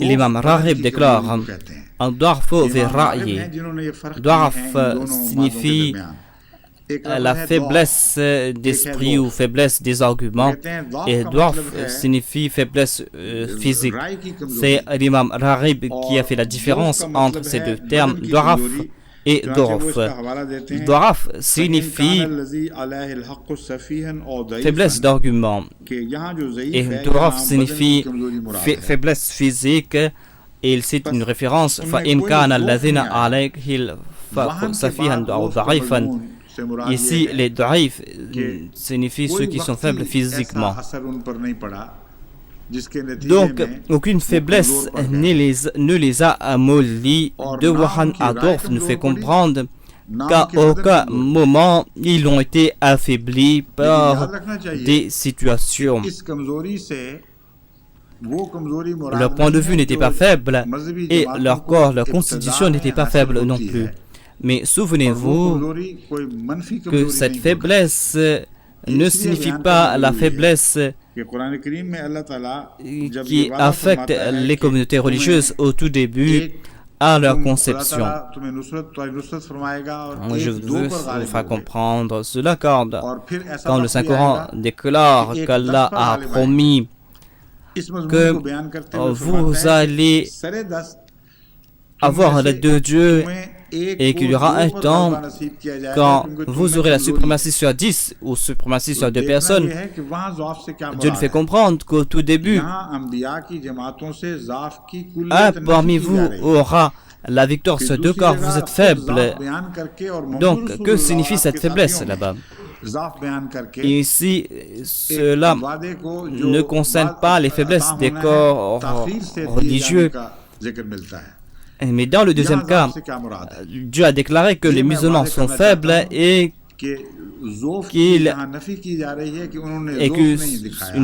B: l'imam Raghib déclare الضعف في الرأي. ضعف signifie la faiblesse d'esprit ou faiblesse des arguments et ضعف signifie faiblesse physique. C'est l'imam Raghib qui a fait la différence entre ces deux termes, ضعف et ضعف. ضعف signifie faiblesse d'argument et ضعف signifie faiblesse physique. Et il cite une référence فإن كان الذين عليه الفقر سفيها أو ضعيفا. Ici, les ضعيف signifient ceux qui sont faibles physiquement. Donc, aucune faiblesse ne les a amollis. De Wahan à Dorf nous fait comprendre qu'à aucun moment ils ont été affaiblis par des situations. Leur point de vue n'était pas faible et leur corps, leur constitution n'était pas faible non plus. Mais souvenez-vous que cette faiblesse ne signifie pas la faiblesse qui affecte les communautés religieuses au tout début à leur conception. Je veux vous faire comprendre cela quand le Saint-Coran déclare qu'Allah a promis que vous allez avoir l'aide de Dieu et qu'il y aura un temps quand vous aurez la suprématie sur 10 ou suprématie sur 2 personnes. Dieu nous fait comprendre qu'au tout début, un parmi vous aura la victoire sur 2 car vous êtes faible. Donc, que signifie cette faiblesse là-bas? Ici, cela ne concerne pas les faiblesses des corps religieux. Mais dans le deuxième cas, Dieu a déclaré que les musulmans sont faibles et qu'une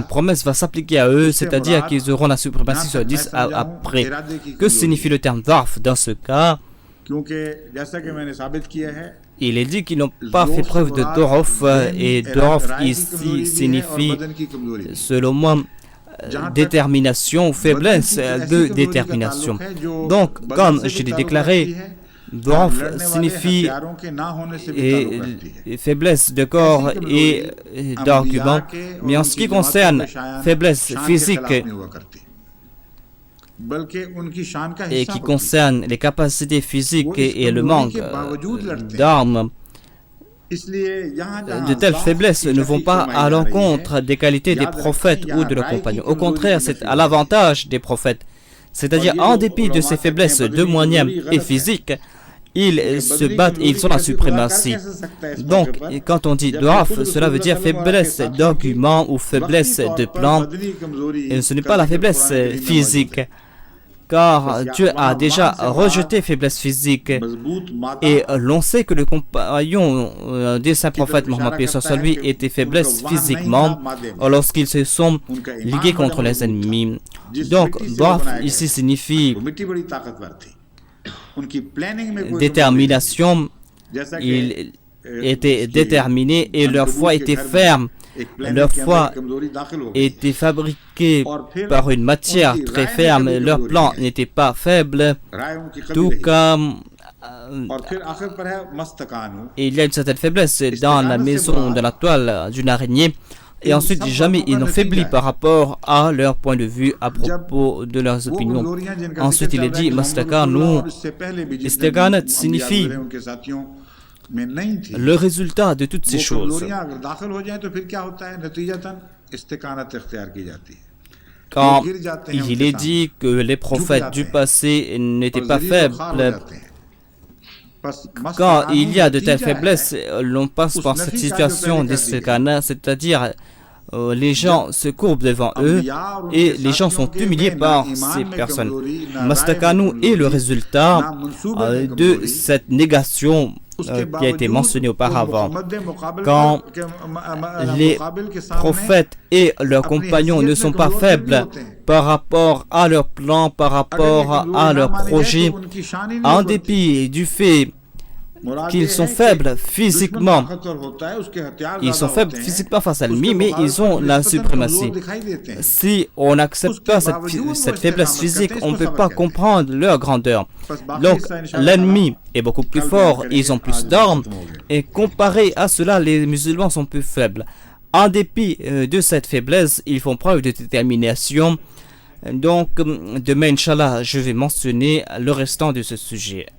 B: promesse va s'appliquer à eux, c'est-à-dire qu'ils auront la suprématie sur 10 après. Que signifie le terme d'arf dans ce cas? Il est dit qu'ils n'ont pas fait preuve de dorof, et dorof ici signifie, selon moi, détermination ou faiblesse de détermination. Donc, comme je l'ai déclaré, dorof signifie faiblesse de corps et d'argument, mais en ce qui concerne faiblesse physique et qui concerne les capacités physiques et le manque d'armes, de telles faiblesses ne vont pas à l'encontre des qualités des prophètes ou de leurs compagnons. Au contraire, c'est à l'avantage des prophètes. C'est-à-dire, en dépit de ces faiblesses de moyens et physiques, ils se battent et ils sont la suprématie. Donc, quand on dit doaf, cela veut dire faiblesse d'argument ou faiblesse de plan. Et ce n'est pas la faiblesse physique, car Dieu a déjà rejeté faiblesse physique. Et l'on sait que le compagnon des saints prophètes Mohammed lui était faiblesse physiquement lorsqu'ils se sont ligués contre les ennemis. Donc, doaf ici signifie détermination. Ils étaient déterminés et leur foi était ferme. Leur foi était fabriquée par une matière très ferme. Leur plan n'était pas faible, tout comme il y a une certaine faiblesse dans la maison de la toile d'une araignée. Et ensuite, jamais ils n'ont faibli par rapport à leur point de vue à propos de leurs opinions. Ensuite, il est dit, Mastakanu, Istiganat signifie le résultat de toutes ces choses. Quand il est dit que les prophètes du passé n'étaient pas faibles, quand il y a de telles faiblesses, l'on passe par cette situation d'Istighana, c'est-à-dire les gens se courbent devant eux et les gens sont humiliés par ces personnes. Mastakanu est le résultat de cette négation qui a été mentionnée auparavant. Quand les prophètes et leurs compagnons ne sont pas faibles par rapport à leurs plans, par rapport à leurs projets, en dépit du fait qu'ils sont faibles physiquement. Ils sont faibles physiquement face à l'ennemi, mais ils ont la suprématie. Si on n'accepte pas cette faiblesse physique, on ne peut pas comprendre leur grandeur. Donc, l'ennemi est beaucoup plus fort, ils ont plus d'armes, et comparé à cela, les musulmans sont plus faibles. En dépit de cette faiblesse, ils font preuve de détermination. Donc, demain, Inch'Allah, je vais mentionner le restant de ce sujet.